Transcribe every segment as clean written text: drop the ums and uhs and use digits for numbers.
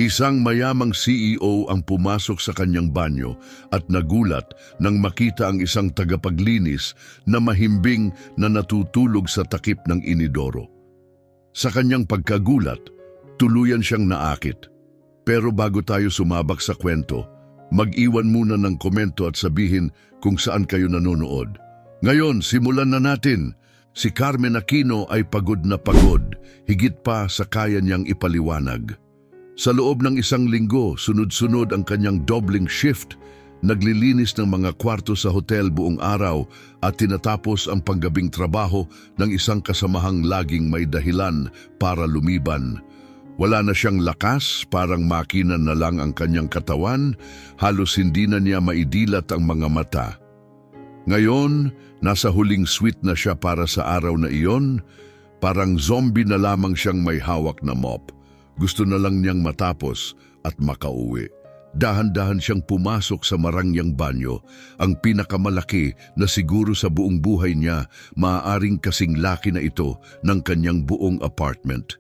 Isang mayamang CEO ang pumasok sa kanyang banyo at nagulat nang makita ang isang tagapaglinis na mahimbing na natutulog sa takip ng inidoro. Sa kanyang pagkagulat, tuluyan siyang naakit. Pero bago tayo sumabak sa kwento, mag-iwan muna ng komento at sabihin kung saan kayo nanonood. Ngayon, simulan na natin. Si Carmen Aquino ay pagod na pagod, higit pa sa kaya niyang ipaliwanag. Sa loob ng isang linggo, sunod-sunod ang kanyang dobling shift, naglilinis ng mga kwarto sa hotel buong araw at tinatapos ang panggabing trabaho ng isang kasamahang laging may dahilan para lumiban. Wala na siyang lakas, parang makina na lang ang kanyang katawan, halos hindi na niya maidilat ang mga mata. Ngayon, nasa huling suite na siya para sa araw na iyon, parang zombie na lamang siyang may hawak na mop. Gusto na lang niyang matapos at makauwi. Dahan-dahan siyang pumasok sa marangyang banyo, ang pinakamalaki na siguro sa buong buhay niya, maaaring kasing laki na ito ng kanyang buong apartment.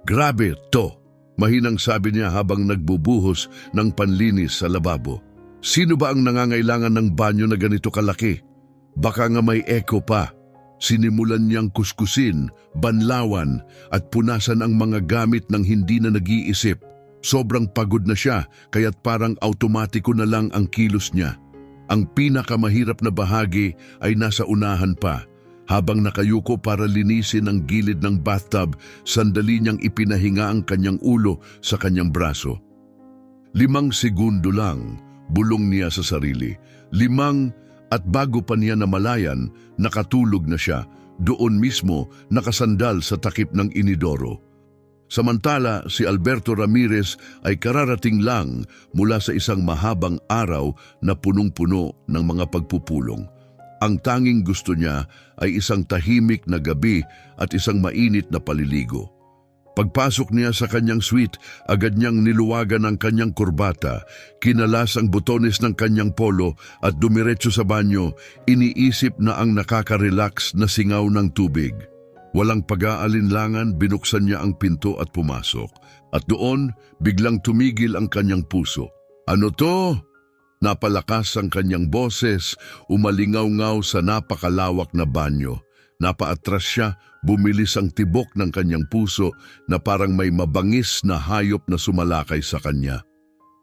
Grabe to, mahinang sabi niya habang nagbubuhos ng panlinis sa lababo. Sino ba ang nangangailangan ng banyo na ganito kalaki? Baka nga may echo pa. Sinimulan niyang kuskusin, banlawan at punasan ang mga gamit ng hindi na nag-iisip. Sobrang pagod na siya kaya't parang automatiko na lang ang kilos niya. Ang pinakamahirap na bahagi ay nasa unahan pa. Habang nakayuko para linisin ang gilid ng bathtub, sandali niyang ipinahinga ang kanyang ulo sa kanyang braso. 5 segundo lang, bulong niya sa sarili. 5 at bago pa niya namalayan, nakatulog na siya, doon mismo nakasandal sa takip ng inidoro. Samantala, si Alberto Ramirez ay kararating lang mula sa isang mahabang araw na punong-puno ng mga pagpupulong. Ang tanging gusto niya ay isang tahimik na gabi at isang mainit na paliligo. Pagpasok niya sa kanyang suite, agad niyang niluwagan ang kanyang kurbata, kinalas ang butones ng kanyang polo at dumiretso sa banyo, iniisip na ang nakaka-relax na singaw ng tubig. Walang pag-aalinlangan, binuksan niya ang pinto at pumasok. At doon, biglang tumigil ang kanyang puso. Ano to? Napalakas ang kanyang boses, umalingaw-ngaw sa napakalawak na banyo. Napaatras siya, bumilis ang tibok ng kanyang puso na parang may mabangis na hayop na sumalakay sa kanya.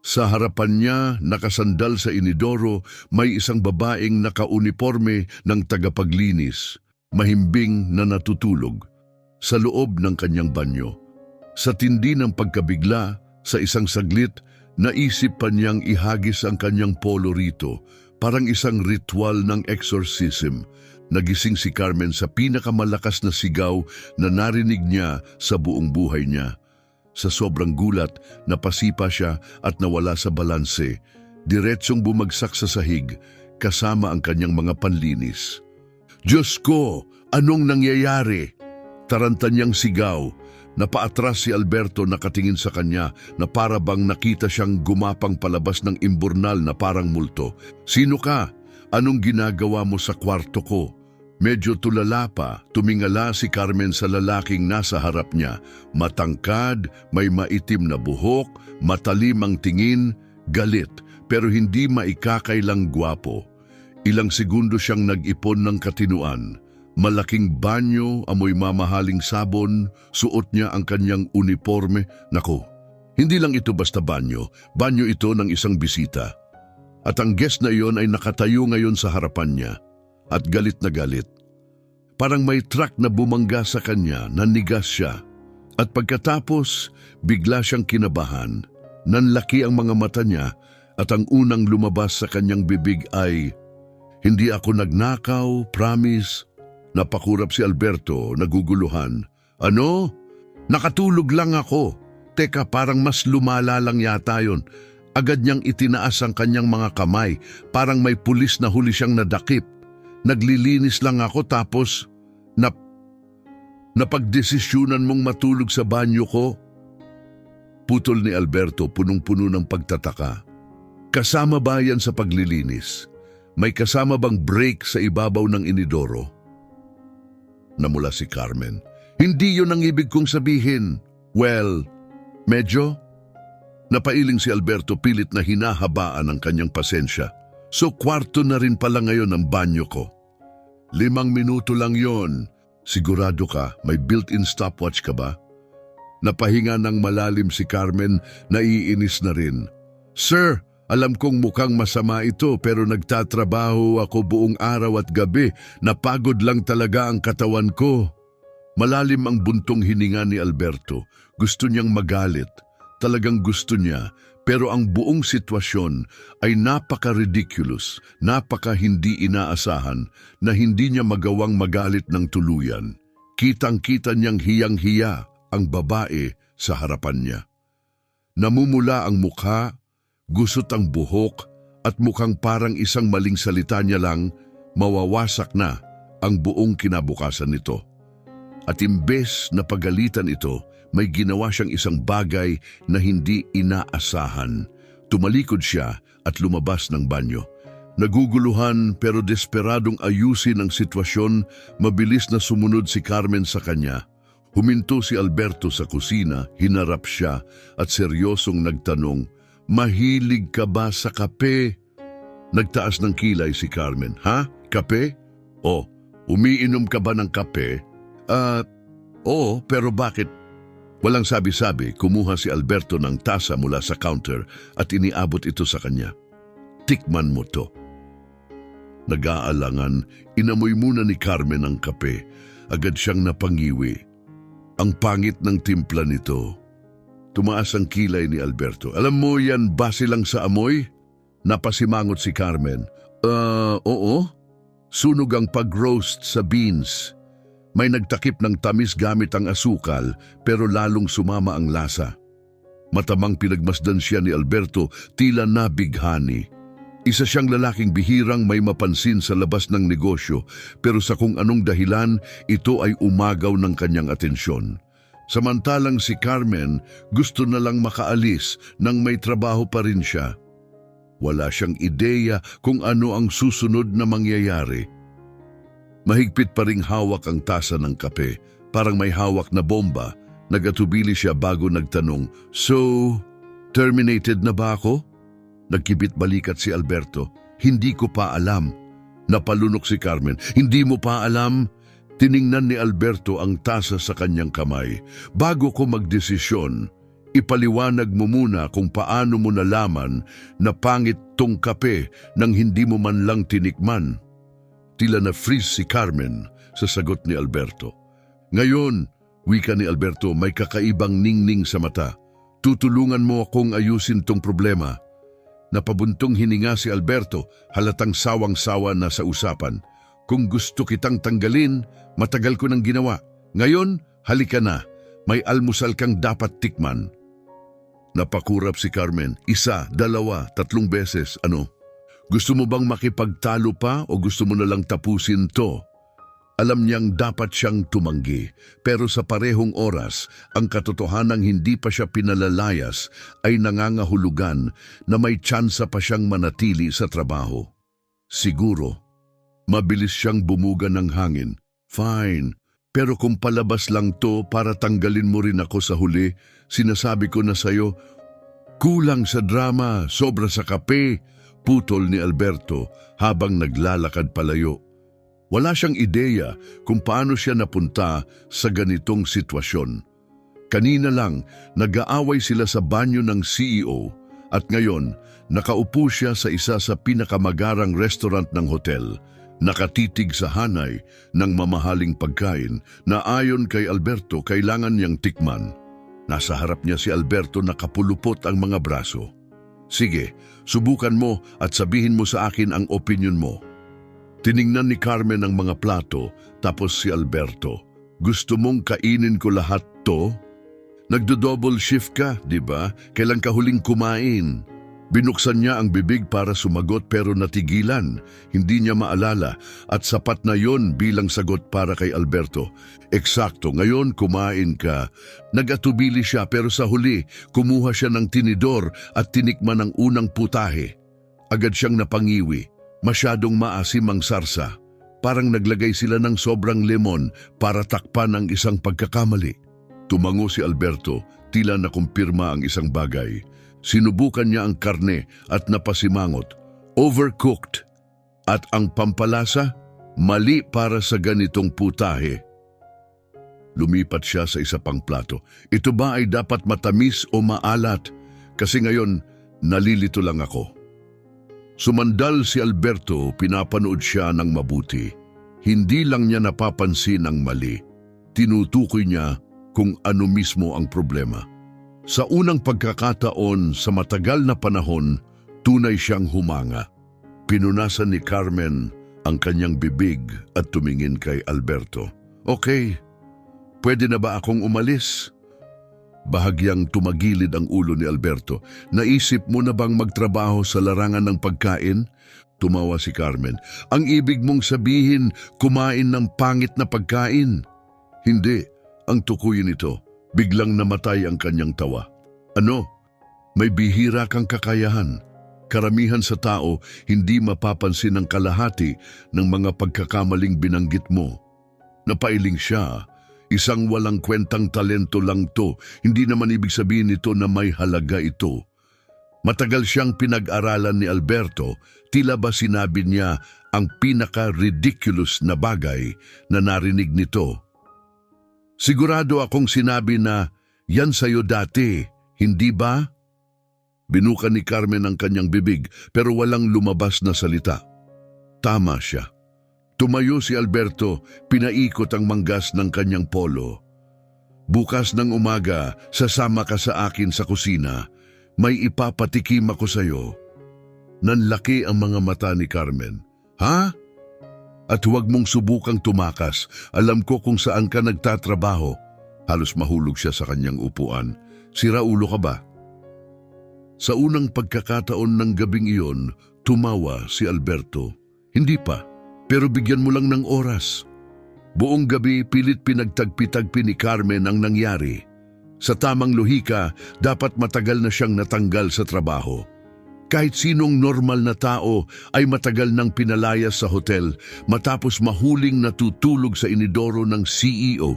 Sa harapan niya, nakasandal sa inidoro, may isang babaeng nakauniporme ng tagapaglinis, mahimbing na natutulog, sa loob ng kanyang banyo. Sa tindi ng pagkabigla, sa isang saglit, naisip pa niyang ihagis ang kanyang polo rito, parang isang ritual ng exorcism. Nagising si Carmen sa pinakamalakas na sigaw na narinig niya sa buong buhay niya. Sa sobrang gulat, napasipa siya at nawala sa balanse. Diretsong bumagsak sa sahig, kasama ang kanyang mga panlinis. Diyos ko, anong nangyayari? Taranta niyang sigaw. Napaatras si Alberto nakatingin sa kanya na para bang nakita siyang gumapang palabas ng imburnal na parang multo. Sino ka? Anong ginagawa mo sa kwarto ko? Medyo tulala pa, tumingala si Carmen sa lalaking nasa harap niya. Matangkad, may maitim na buhok, matalim ang tingin, galit, pero hindi maikakailang gwapo. Ilang segundo siyang nag-ipon ng katinuan. Malaking banyo, amoy mamahaling sabon, suot niya ang kanyang uniforme. Naku, hindi lang ito basta banyo ito ng isang bisita. At ang guest na iyon ay nakatayo ngayon sa harapan niya. At galit na galit. Parang may truck na bumangga sa kanya, nanigas siya. At pagkatapos, bigla siyang kinabahan. Nanlaki ang mga mata niya at ang unang lumabas sa kanyang bibig ay, "Hindi ako nagnakaw, promise." Napakurap si Alberto, naguguluhan. "Ano? Nakatulog lang ako." Teka, parang mas lumala lang yata yun. Agad niyang itinaas ang kanyang mga kamay, parang may pulis na huli siyang nadakip. Naglilinis lang ako tapos napagdesisyonan mong matulog sa banyo ko? Putol ni Alberto, punong-puno ng pagtataka. Kasama ba yan sa paglilinis? May kasama bang break sa ibabaw ng inidoro? Namula si Carmen. Hindi yun ang ibig kong sabihin. Well, medyo? Napailing si Alberto, pilit na hinahabaan ang kanyang pasensya. So kwarto na rin pala ngayon ang banyo ko. 5 minuto lang yon. Sigurado ka, may built-in stopwatch ka ba? Napahinga ng malalim si Carmen, naiinis na rin. Sir, alam kong mukhang masama ito pero nagtatrabaho ako buong araw at gabi. Napagod lang talaga ang katawan ko. Malalim ang buntong hininga ni Alberto. Gusto niyang magalit. Talagang gusto niya. Pero ang buong sitwasyon ay napaka-ridiculous, napaka-hindi inaasahan na hindi niya magawang magalit ng tuluyan. Kitang-kita niyang hiyang-hiya ang babae sa harapan niya. Namumula ang mukha, gusot ang buhok at mukhang parang isang maling salita niya lang, mawawasak na ang buong kinabukasan nito. At imbes na pagalitan ito, may ginawa siyang isang bagay na hindi inaasahan. Tumalikod siya at lumabas ng banyo. Naguguluhan pero desperadong ayusin ang sitwasyon, mabilis na sumunod si Carmen sa kanya. Huminto si Alberto sa kusina, hinarap siya at seryosong nagtanong, "Mahilig ka ba sa kape?" Nagtaas ng kilay si Carmen. "Ha? Kape? Oh, umiinom ka ba ng kape?" Oo, pero bakit?" Walang sabi-sabi, kumuha si Alberto ng tasa mula sa counter at iniabot ito sa kanya. "Tikman mo to." Nag-aalangan, inamoy muna ni Carmen ang kape. Agad siyang napangiwi. Ang pangit ng timpla nito. Tumaas ang kilay ni Alberto. "Alam mo yan, base lang sa amoy?" Napasimangot si Carmen. Oo. Sunog ang pag-roast sa beans. May nagtakip ng tamis gamit ang asukal pero lalong sumama ang lasa. Matamang pinagmasdan siya ni Alberto, tila nabighani. Isa siyang lalaking bihirang may mapansin sa labas ng negosyo pero sa kung anong dahilan ito ay umagaw ng kanyang atensyon. Samantalang si Carmen gusto na lang makaalis nang may trabaho pa rin siya. Wala siyang ideya kung ano ang susunod na mangyayari. Mahigpit pa ring hawak ang tasa ng kape, parang may hawak na bomba. Nagatubili siya bago nagtanong, "So, terminated na ba ako?" Nagkibit balikat si Alberto. "Hindi ko pa alam." Napalunok si Carmen. "Hindi mo pa alam?" Tiningnan ni Alberto ang tasa sa kanyang kamay. "Bago ko magdesisyon, ipaliwanag mo muna kung paano mo nalaman na pangit tong kape nang hindi mo man lang tinikman." Tila na-freeze si Carmen sa sagot ni Alberto. "Ngayon," wika ni Alberto, may kakaibang ningning sa mata. "Tutulungan mo akong ayusin tong problema." Napabuntong hininga si Alberto, halatang sawang-sawa na sa usapan. "Kung gusto kitang tanggalin, matagal ko nang ginawa. Ngayon, halika na. May almusal kang dapat tikman." Napakurap si Carmen. 1, 2, 3 beses. "Ano? Gusto mo bang makipagtalo pa o gusto mo na lang tapusin to?" Alam niyang dapat siyang tumanggi, pero sa parehong oras, ang katotohanang hindi pa siya pinalalayas ay nangangahulugan na may tsansa pa siyang manatili sa trabaho. Siguro, mabilis siyang bumuga ng hangin. "Fine, pero kung palabas lang to para tanggalin mo rin ako sa huli, sinasabi ko na sa'yo, kulang sa drama, sobra sa kape." Putol ni Alberto habang naglalakad palayo. Wala siyang ideya kung paano siya napunta sa ganitong sitwasyon. Kanina lang, nag-aaway sila sa banyo ng CEO at ngayon, nakaupo siya sa isa sa pinakamagarang restaurant ng hotel, nakatitig sa hanay ng mamahaling pagkain na ayon kay Alberto kailangan niyang tikman. Nasa harap niya si Alberto, nakapulupot ang mga braso. "Sige, subukan mo at sabihin mo sa akin ang opinion mo." Tiningnan ni Carmen ang mga plato, tapos si Alberto. "Gusto mong kainin ko lahat to? Nagdo-double shift ka, di ba? Kailan ka huling kumain?" Binuksan niya ang bibig para sumagot pero natigilan. Hindi niya maalala at sapat na yon bilang sagot para kay Alberto. "Eksakto, ngayon kumain ka." Nag-atubili siya pero sa huli, kumuha siya ng tinidor at tinikman ang unang putahe. Agad siyang napangiwi. Masyadong maasim ang sarsa. Parang naglagay sila ng sobrang lemon para takpan ang isang pagkakamali. Tumango si Alberto, tila nakumpirma ang isang bagay. Sinubukan niya ang karne at napasimangot. Overcooked. At ang pampalasa, mali para sa ganitong putahe. Lumipat siya sa isa pang plato. Ito ba ay dapat matamis o maalat? Kasi ngayon, nalilito lang ako. Sumandal si Alberto, pinapanood siya ng mabuti. Hindi lang niya napapansin ang mali. Tinutukoy niya kung ano mismo ang problema. Sa unang pagkakataon sa matagal na panahon, tunay siyang humanga. Pinunasan ni Carmen ang kanyang bibig at tumingin kay Alberto. Okay, pwede na ba akong umalis? Bahagyang tumagilid ang ulo ni Alberto. Naisip mo na bang magtrabaho sa larangan ng pagkain? Tumawa si Carmen. Ang ibig mong sabihin, kumain ng pangit na pagkain? Hindi, ang tukuyin nito. Biglang namatay ang kanyang tawa. Ano? May bihira kang kakayahan. Karamihan sa tao, hindi mapapansin ang kalahati ng mga pagkakamaling binanggit mo. Napailing siya. Isang walang kwentang talento lang to. Hindi naman ibig sabihin nito na may halaga ito. Matagal siyang pinag-aralan ni Alberto, tila ba sinabi niya ang pinaka-ridiculous na bagay na narinig nito. Sigurado akong sinabi na, yan sa'yo dati, hindi ba? Binukan ni Carmen ang kanyang bibig pero walang lumabas na salita. Tama siya. Tumayo si Alberto, pinaikot ang manggas ng kanyang polo. Bukas ng umaga, sasama ka sa akin sa kusina. May ipapatikim ako sa'yo. Nanlaki ang mga mata ni Carmen. Ha? At huwag mong subukang tumakas. Alam ko kung saan ka nagtatrabaho. Halos mahulog siya sa kanyang upuan. Sira ulo ka ba? Sa unang pagkakataon ng gabing iyon, tumawa si Alberto. Hindi pa, pero bigyan mo lang ng oras. Buong gabi pilit pinagtagpi-tagpi ni Carmen ang nangyari. Sa tamang lohika, dapat matagal na siyang natanggal sa trabaho. Kahit sinong normal na tao ay matagal nang pinalayas sa hotel matapos mahuling natutulog sa inidoro ng CEO.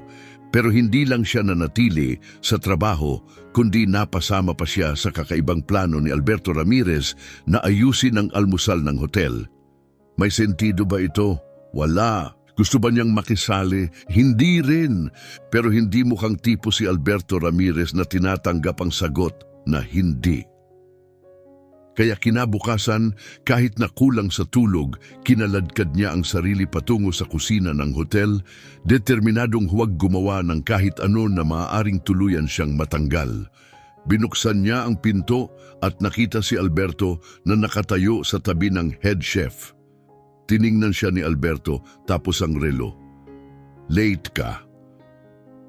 Pero hindi lang siya nanatili sa trabaho, kundi napasama pa siya sa kakaibang plano ni Alberto Ramirez na ayusin ang almusal ng hotel. May sentido ba ito? Wala. Gusto ba niyang makisali? Hindi rin. Pero hindi mukhang tipo si Alberto Ramirez na tinatanggap ang sagot na hindi. Kaya kinabukasan, kahit na kulang sa tulog, kinaladkad niya ang sarili patungo sa kusina ng hotel, determinadong huwag gumawa ng kahit ano na maaaring tuluyan siyang matanggal. Binuksan niya ang pinto at nakita si Alberto na nakatayo sa tabi ng head chef. Tiningnan siya ni Alberto tapos ang relo. Late ka.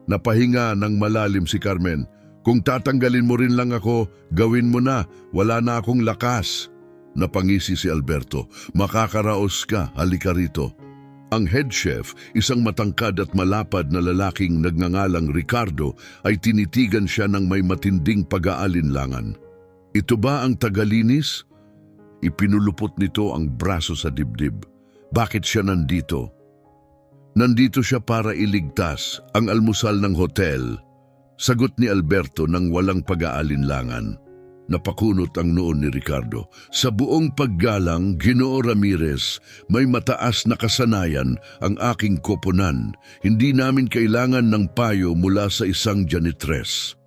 Napahinga ng malalim si Carmen. Kung tatanggalin mo rin lang ako, gawin mo na. Wala na akong lakas. Napangisi si Alberto. Makakaraos ka, halika rito. Ang head chef, isang matangkad at malapad na lalaking nagngangalang Ricardo, ay tinitigan siya ng may matinding pag-aalinlangan. Ito ba ang tagalinis? Ipinulupot nito ang braso sa dibdib. Bakit siya nandito? Nandito siya para iligtas ang almusal ng hotel. Sagot ni Alberto ng walang pag-aalinlangan. Napakunot ang noon ni Ricardo. Sa buong paggalang, Ginoo Ramirez, may mataas na kasanayan ang aking koponan. Hindi namin kailangan ng payo mula sa isang janitress.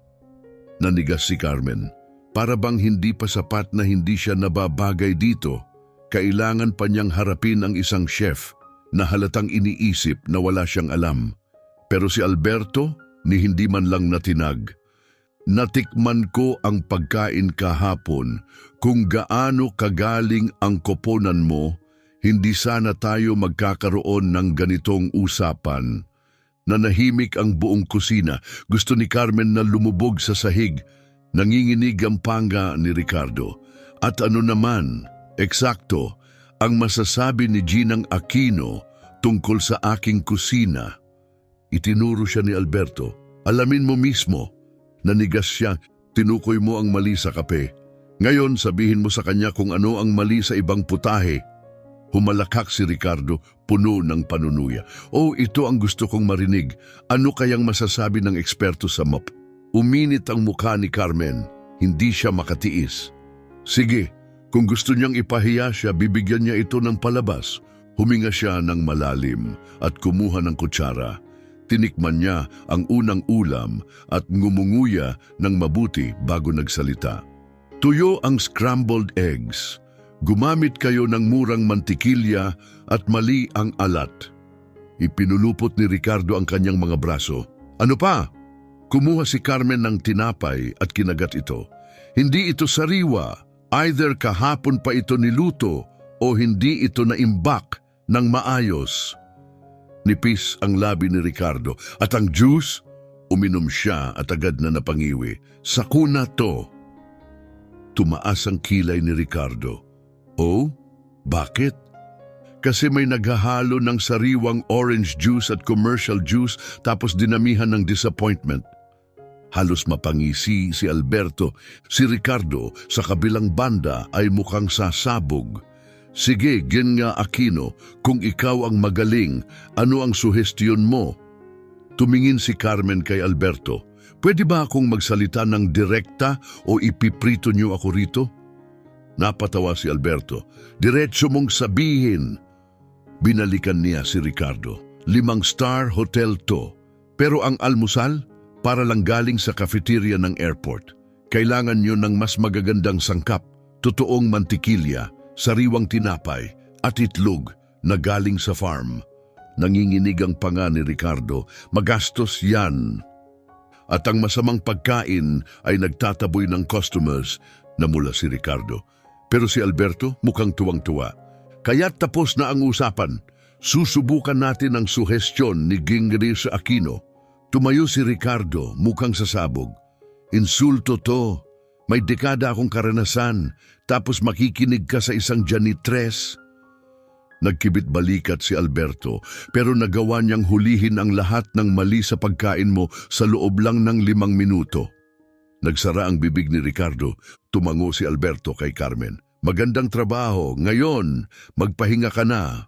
Nanigas si Carmen. Para bang hindi pa sapat na hindi siya nababagay dito, kailangan pa niyang harapin ang isang chef na halatang iniisip na wala siyang alam. Pero si Alberto, ni hindi man lang natinag. Natikman ko ang pagkain kahapon. Kung gaano kagaling ang koponan mo, hindi sana tayo magkakaroon ng ganitong usapan. Nanahimik ang buong kusina. Gusto ni Carmen na lumubog sa sahig. Nanginginig ang panga ni Ricardo. At ano naman, eksakto, ang masasabi ni Ginang Aquino tungkol sa aking kusina. Itinuro siya ni Alberto. Alamin mo mismo. Nanigas siya. Tinukoy mo ang mali sa kape. Ngayon sabihin mo sa kanya kung ano ang mali sa ibang putahe. Humalakhak si Ricardo, puno ng panunuya. Oh, ito ang gusto kong marinig. Ano kayang masasabi ng eksperto sa MOP? Uminit ang mukha ni Carmen. hindi siya makatiis. Sige, kung gusto niyang ipahiya siya, bibigyan niya ito ng palabas. Huminga siya ng malalim at kumuha ng kutsara. Tinikman niya ang unang ulam at ngumunguya ng mabuti bago nagsalita. Tuyo ang scrambled eggs. Gumamit kayo ng murang mantikilya at mali ang alat. Ipinulupot ni Ricardo ang kanyang mga braso. Ano pa? Kumuha si Carmen ng tinapay at kinagat ito. Hindi ito sariwa. Either kahapon pa ito niluto o hindi ito naimbak ng maayos. Nipis ang labi ni Ricardo at ang juice, uminom siya at agad na napangiwi. Sakuna to. Tumaas ang kilay ni Ricardo. Oh, bakit? Kasi may naghahalo ng sariwang orange juice at commercial juice tapos dinamihan ng disappointment. Halos mapangisi si Alberto. Si Ricardo sa kabilang banda ay mukhang sasabog. Sige, Genya Aquino, kung ikaw ang magaling, ano ang suhestyon mo? Tumingin si Carmen kay Alberto. Pwede ba akong magsalita ng direkta o ipiprito niyo ako rito? Napatawa si Alberto. Diretso mong sabihin. Binalikan niya si Ricardo. 5-star hotel to. Pero ang almusal, para lang galing sa cafeteria ng airport. Kailangan nyo ng mas magagandang sangkap, totoong mantikilya, sariwang tinapay, at itlog na galing sa farm. Nanginginig ang panga ni Ricardo. Magastos yan. At ang masamang pagkain ay nagtataboy ng customers na mula si Ricardo. Pero si Alberto mukhang tuwang-tuwa. Kaya't tapos na ang usapan. Susubukan natin ang suhestyon ni Ginggris Aquino. Tumayo si Ricardo mukhang sasabog. Insulto to. May dekada akong karanasan. Tapos makikinig ka sa isang janitress. Nagkibit balikat si Alberto pero nagawa niyang hulihin ang lahat ng mali sa pagkain mo sa loob lang ng 5 minuto. Nagsara ang bibig ni Ricardo. Tumango si Alberto kay Carmen. Magandang trabaho. Ngayon, magpahinga ka na.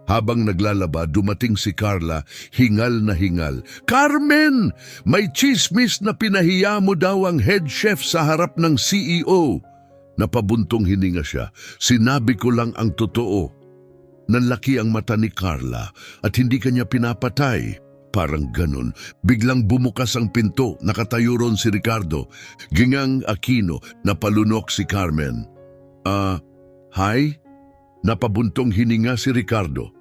Habang naglalaba, dumating si Carla, hingal na hingal. Carmen! May chismis na pinahiya mo daw ang head chef sa harap ng CEO. Napabuntong hininga siya. Sinabi ko lang ang totoo. Nanlaki ang mata ni Carla at hindi kanya pinapatay. Parang ganun. Biglang bumukas ang pinto. Nakatayo ron si Ricardo. Gingang Aquino. Napalunok si Carmen. Hi? Napabuntong hininga si Ricardo.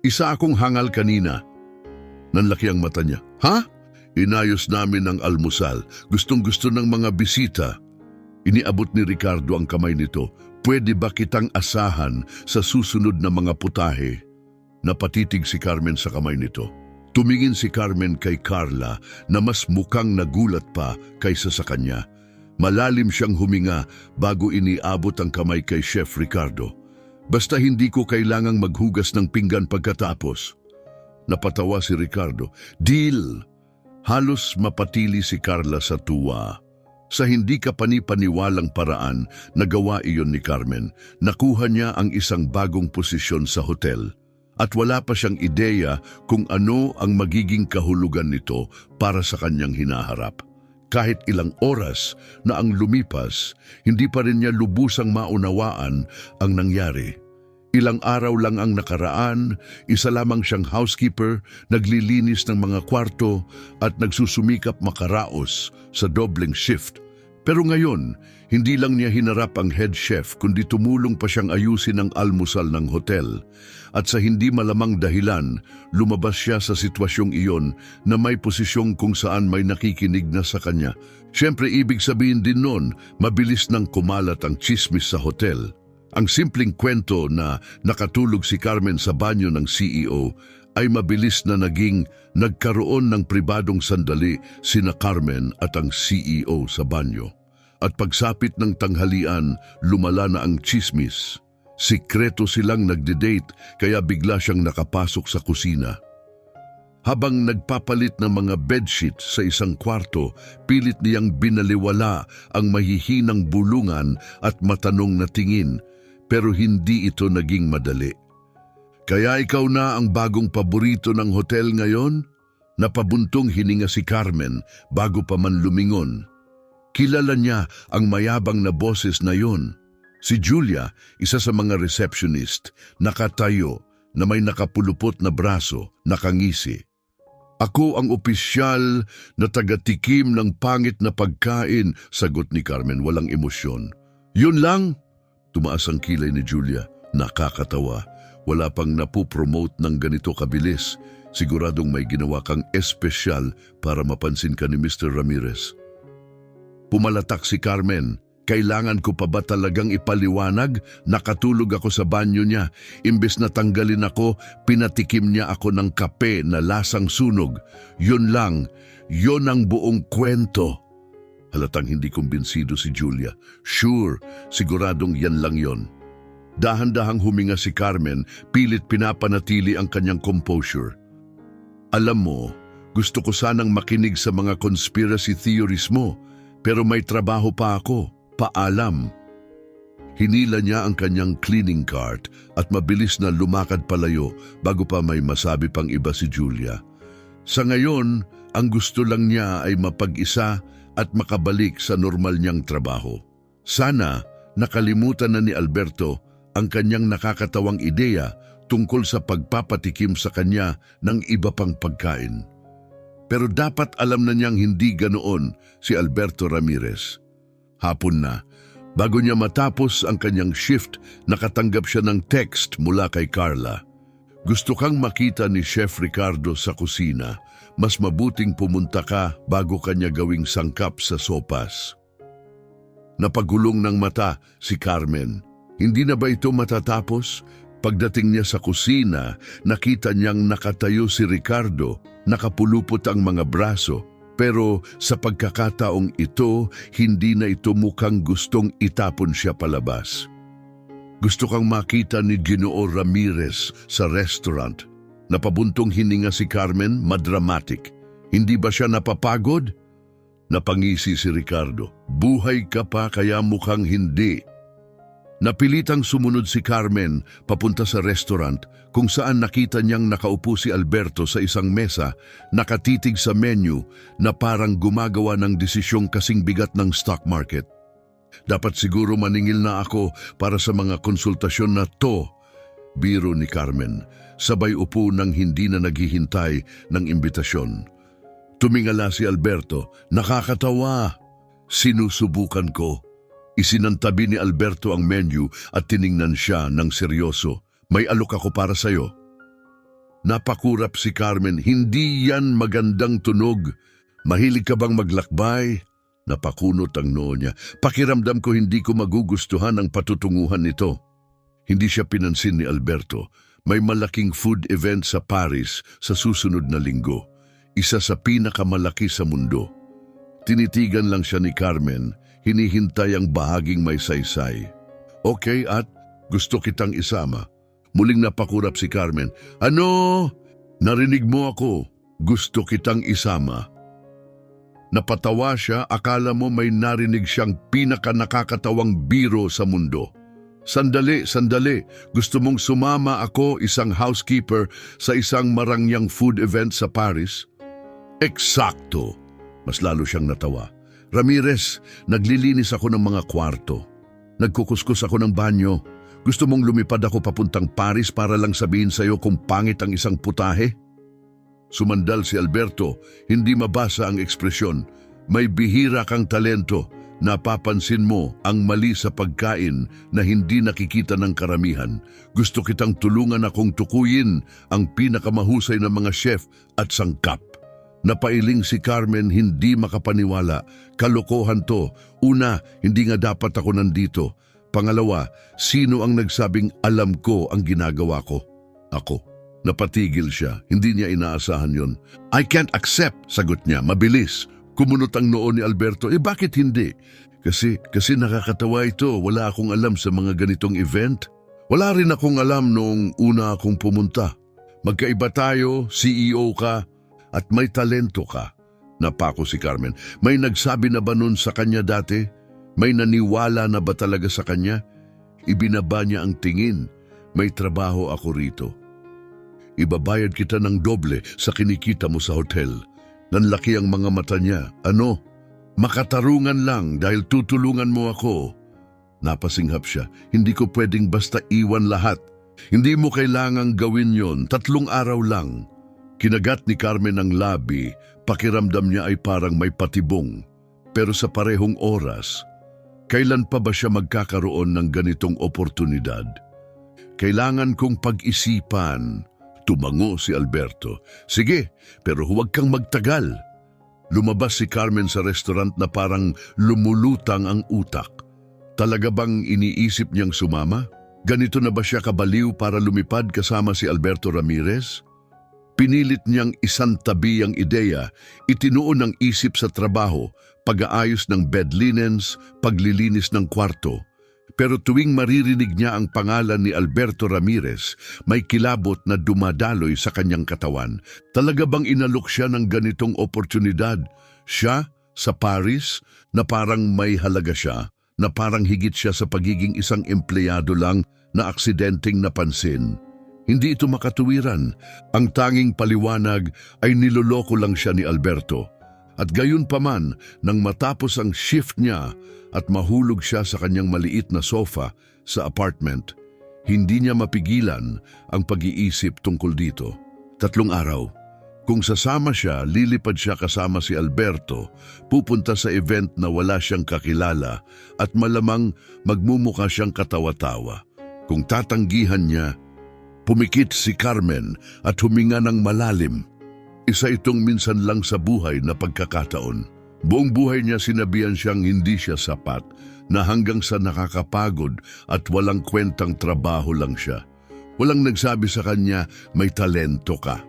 Isa akong hangal kanina. Nanlaki ang mata niya. Ha? Inayos namin ang almusal. Gustong-gusto ng mga bisita. Iniabot ni Ricardo ang kamay nito. Pwede ba kitang asahan sa susunod na mga putahe? Napatitig si Carmen sa kamay nito. Tumingin si Carmen kay Carla na mas mukhang nagulat pa kaysa sa kanya. Malalim siyang huminga bago iniabot ang kamay kay Chef Ricardo. Basta hindi ko kailangang maghugas ng pinggan pagkatapos. Napatawa si Ricardo. Deal! Halos mapatili si Carla sa tuwa. Sa hindi kapani-paniwalang paraan, nagawa iyon ni Carmen. Nakuha niya ang isang bagong posisyon sa hotel. At wala pa siyang ideya kung ano ang magiging kahulugan nito para sa kanyang hinaharap. Kahit ilang oras na ang lumipas, hindi pa rin niya lubusang maunawaan ang nangyari. Ilang araw lang ang nakaraan, isa lamang siyang housekeeper, naglilinis ng mga kwarto at nagsusumikap makaraos sa dobleng shift. Pero ngayon, hindi lang niya hinarap ang head chef kundi tumulong pa siyang ayusin ang almusal ng hotel. At sa hindi malamang dahilan, lumabas siya sa sitwasyong iyon na may posisyong kung saan may nakikinig na sa kanya. Siyempre ibig sabihin din nun, mabilis nang kumalat ang chismis sa hotel. Ang simpleng kwento na nakatulog si Carmen sa banyo ng CEO ay mabilis na nagkaroon ng pribadong sandali sina Carmen at ang CEO sa banyo. At pagsapit ng tanghalian, lumala na ang chismis. Sikreto silang nagde-date kaya bigla siyang nakapasok sa kusina. Habang nagpapalit ng mga bedsheet sa isang kwarto, pilit niyang binaliwala ang mahihinang bulungan at matanong na tingin, pero hindi ito naging madali. Kaya ikaw na ang bagong paborito ng hotel ngayon? Napabuntong hininga si Carmen bago pa man lumingon. Kilala niya ang mayabang na boses na yun. Si Julia, isa sa mga receptionist, nakatayo na may nakapulupot na braso, nakangisi. Ako ang opisyal na taga-tikim ng pangit na pagkain, sagot ni Carmen walang emosyon. Yun lang? Tumaas ang kilay ni Julia. Nakakatawa. Wala pang napupromote ng ganito kabilis. Siguradong may ginawa kang espesyal para mapansin ka ni Mr. Ramirez. Pumalatak si Carmen. Kailangan ko pa ba talagang ipaliwanag? Nakatulog ako sa banyo niya. Imbes na tanggalin ako, pinatikim niya ako ng kape na lasang sunog. Yun lang. Yun ang buong kwento. Halatang hindi kumbinsido si Julia. Sure, siguradong yan lang yon. Dahan-dahang huminga si Carmen, pilit pinapanatili ang kanyang composure. Alam mo, gusto ko sanang makinig sa mga conspiracy theories mo, pero may trabaho pa ako. Paalam. Hinila niya ang kanyang cleaning cart at mabilis na lumakad palayo bago pa may masabi pang iba si Julia. Sa ngayon, ang gusto lang niya ay mapag-isa at makabalik sa normal niyang trabaho. Sana nakalimutan na ni Alberto ang kanyang nakakatawang ideya tungkol sa pagpapatikim sa kanya ng iba pang pagkain. Pero dapat alam na niyang hindi ganoon si Alberto Ramirez. Hapon na, bago niya matapos ang kanyang shift, nakatanggap siya ng text mula kay Carla. Gusto kang makita ni Chef Ricardo sa kusina. Mas mabuting pumunta ka bago kanya gawing sangkap sa sopas. Napagulong ng mata si Carmen. Hindi na ba ito matatapos? Pagdating niya sa kusina, nakita niyang nakatayo si Ricardo, nakapulupot ang mga braso, pero sa pagkakataong ito, hindi na ito mukhang gustong itapon siya palabas. Gusto kang makita ni Ginoo Ramirez sa restaurant. Napabuntong hininga si Carmen, madramatic. Hindi ba siya napapagod? Napangisi si Ricardo. Buhay ka pa kaya mukhang hindi. Napilitang sumunod si Carmen papunta sa restaurant kung saan nakita niyang nakaupo si Alberto sa isang mesa, nakatitig sa menu na parang gumagawa ng desisyong kasing bigat ng stock market. Dapat siguro maningil na ako para sa mga konsultasyon na to, biro ni Carmen, sabay upo nang hindi na naghihintay ng imbitasyon. Tumingala si Alberto, nakakatawa. Sinusubukan ko. Isinantabi ni Alberto ang menu at tiningnan siya ng seryoso. May alok ako para sa'yo. Napakurap si Carmen, hindi yan magandang tunog. Mahilig ka bang maglakbay? Napakunot ang noo niya. Pakiramdam ko hindi ko magugustuhan ang patutunguhan nito. Hindi siya pinansin ni Alberto. May malaking food event sa Paris sa susunod na linggo. Isa sa pinakamalaki sa mundo. Tinitigan lang siya ni Carmen. Hinihintay ang bahaging may saysay. Okay at gusto kitang isama. Muling napakurap si Carmen. Ano? Narinig mo ako. Gusto kitang isama. Napatawa siya, akala mo may narinig siyang pinakanakakatawang biro sa mundo. Sandali, sandali. Gusto mong sumama ako, isang housekeeper, sa isang marangyang food event sa Paris? Eksakto. Mas lalo siyang natawa. Ramirez, naglilinis ako ng mga kwarto. Nagkukuskus ako ng banyo. Gusto mong lumipad ako papuntang Paris para lang sabihin sa'yo kung pangit ang isang putahe? Sumandal si Alberto, hindi mabasa ang ekspresyon. May bihira kang talento. Napapansin mo ang mali sa pagkain na hindi nakikita ng karamihan. Gusto kitang tulungan akong tukuyin ang pinakamahusay na mga chef at sangkap. Napailing si Carmen, hindi makapaniwala. Kalokohan to. Una, hindi nga dapat ako nandito. Pangalawa, sino ang nagsabing alam ko ang ginagawa ko? Ako. Napatigil siya. Hindi niya inaasahan yon. I can't accept, sagot niya. Mabilis. Kumunot ang noo ni Alberto. Bakit hindi? Kasi nakakatawa ito. Wala akong alam sa mga ganitong event. Wala rin akong alam noong una akong pumunta. Magkaiba tayo, CEO ka, at may talento ka. Napako si Carmen. May nagsabi na ba nun sa kanya dati? May naniwala na ba talaga sa kanya? Ibinaba niya ang tingin. May trabaho ako rito. Ibabayad kita ng doble sa kinikita mo sa hotel. Nanlaki ang mga mata niya. Ano? Makatarungan lang dahil tutulungan mo ako. Napasinghap siya. Hindi ko pwedeng basta iwan lahat. Hindi mo kailangang gawin yon. 3 araw lang. Kinagat ni Carmen ang labi. Pakiramdam niya ay parang may patibong. Pero sa parehong oras, kailan pa ba siya magkakaroon ng ganitong oportunidad? Kailangan kong pag-isipan. Tumango si Alberto. Sige, pero huwag kang magtagal. Lumabas si Carmen sa restaurant na parang lumulutang ang utak. Talaga bang iniisip niyang sumama? Ganito na ba siya kabaliw para lumipad kasama si Alberto Ramirez? Pinilit niyang isantabi ang ideya, itinuon ang isip sa trabaho, pag-aayos ng bed linens, paglilinis ng kwarto. Pero tuwing maririnig niya ang pangalan ni Alberto Ramirez, may kilabot na dumadaloy sa kanyang katawan. Talaga bang inalok siya ng ganitong oportunidad? Siya, sa Paris, na parang may halaga siya, na parang higit siya sa pagiging isang empleyado lang na aksidenteng napansin. Hindi ito makatuwiran. Ang tanging paliwanag ay niloloko lang siya ni Alberto. At gayon pa man, nang matapos ang shift niya at mahulog siya sa kanyang maliit na sofa sa apartment, hindi niya mapigilan ang pag-iisip tungkol dito. 3 araw. Kung sasama siya, lilipad siya kasama si Alberto, pupunta sa event na wala siyang kakilala at malamang magmumukha siyang katawa-tawa. Kung tatanggihan niya, pumikit si Carmen at huminga ng malalim. Isa itong minsan lang sa buhay na pagkakataon. Buong buhay niya sinabihan siyang hindi siya sapat, na hanggang sa nakakapagod at walang kwentang trabaho lang siya. Walang nagsabi sa kanya, may talento ka.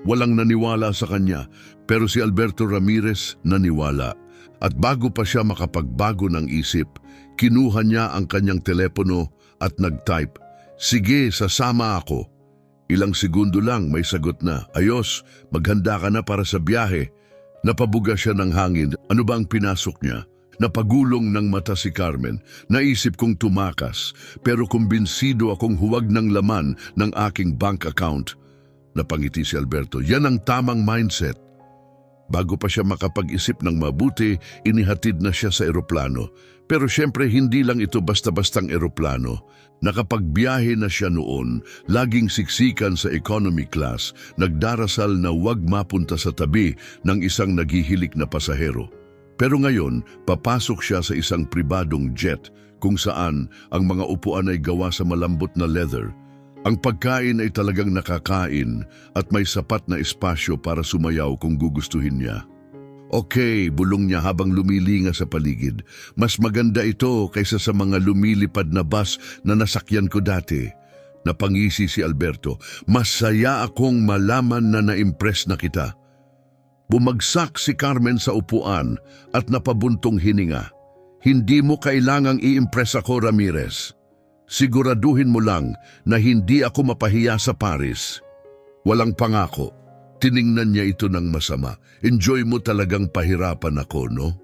Walang naniwala sa kanya, pero si Alberto Ramirez naniwala. At bago pa siya makapagbago ng isip, kinuha niya ang kanyang telepono at nag-type, "Sige, sasama ako." Ilang segundo lang may sagot na, "Ayos, maghanda ka na para sa biyahe." Napabuga siya ng hangin. Ano ba ang pinasok niya? Napagulong ng mata si Carmen. Naisip kong tumakas, pero kumbinsido akong huwag ng laman ng aking bank account. Napangiti si Alberto. Yan ang tamang mindset. Bago pa siya makapag-isip ng mabuti, inihatid na siya sa eroplano. Pero syempre hindi lang ito basta-bastang eroplano. Nakapagbiyahe na siya noon, laging siksikan sa economy class, nagdarasal na huwag mapunta sa tabi ng isang naghihilik na pasahero. Pero ngayon, papasok siya sa isang pribadong jet kung saan ang mga upuan ay gawa sa malambot na leather. Ang pagkain ay talagang nakakain at may sapat na espasyo para sumayaw kung gugustuhin niya. Okay, bulong niya habang lumilinga sa paligid. Mas maganda ito kaysa sa mga lumilipad na bus na nasakyan ko dati. Napangisi si Alberto. Masaya akong malaman na na-impress na kita. Bumagsak si Carmen sa upuan at napabuntong hininga. Hindi mo kailangang i-impress ako, Ramirez. Siguraduhin mo lang na hindi ako mapahiya sa Paris. Walang pangako. Tiningnan niya ito ng masama. Enjoy mo talagang pahirapan ako, no?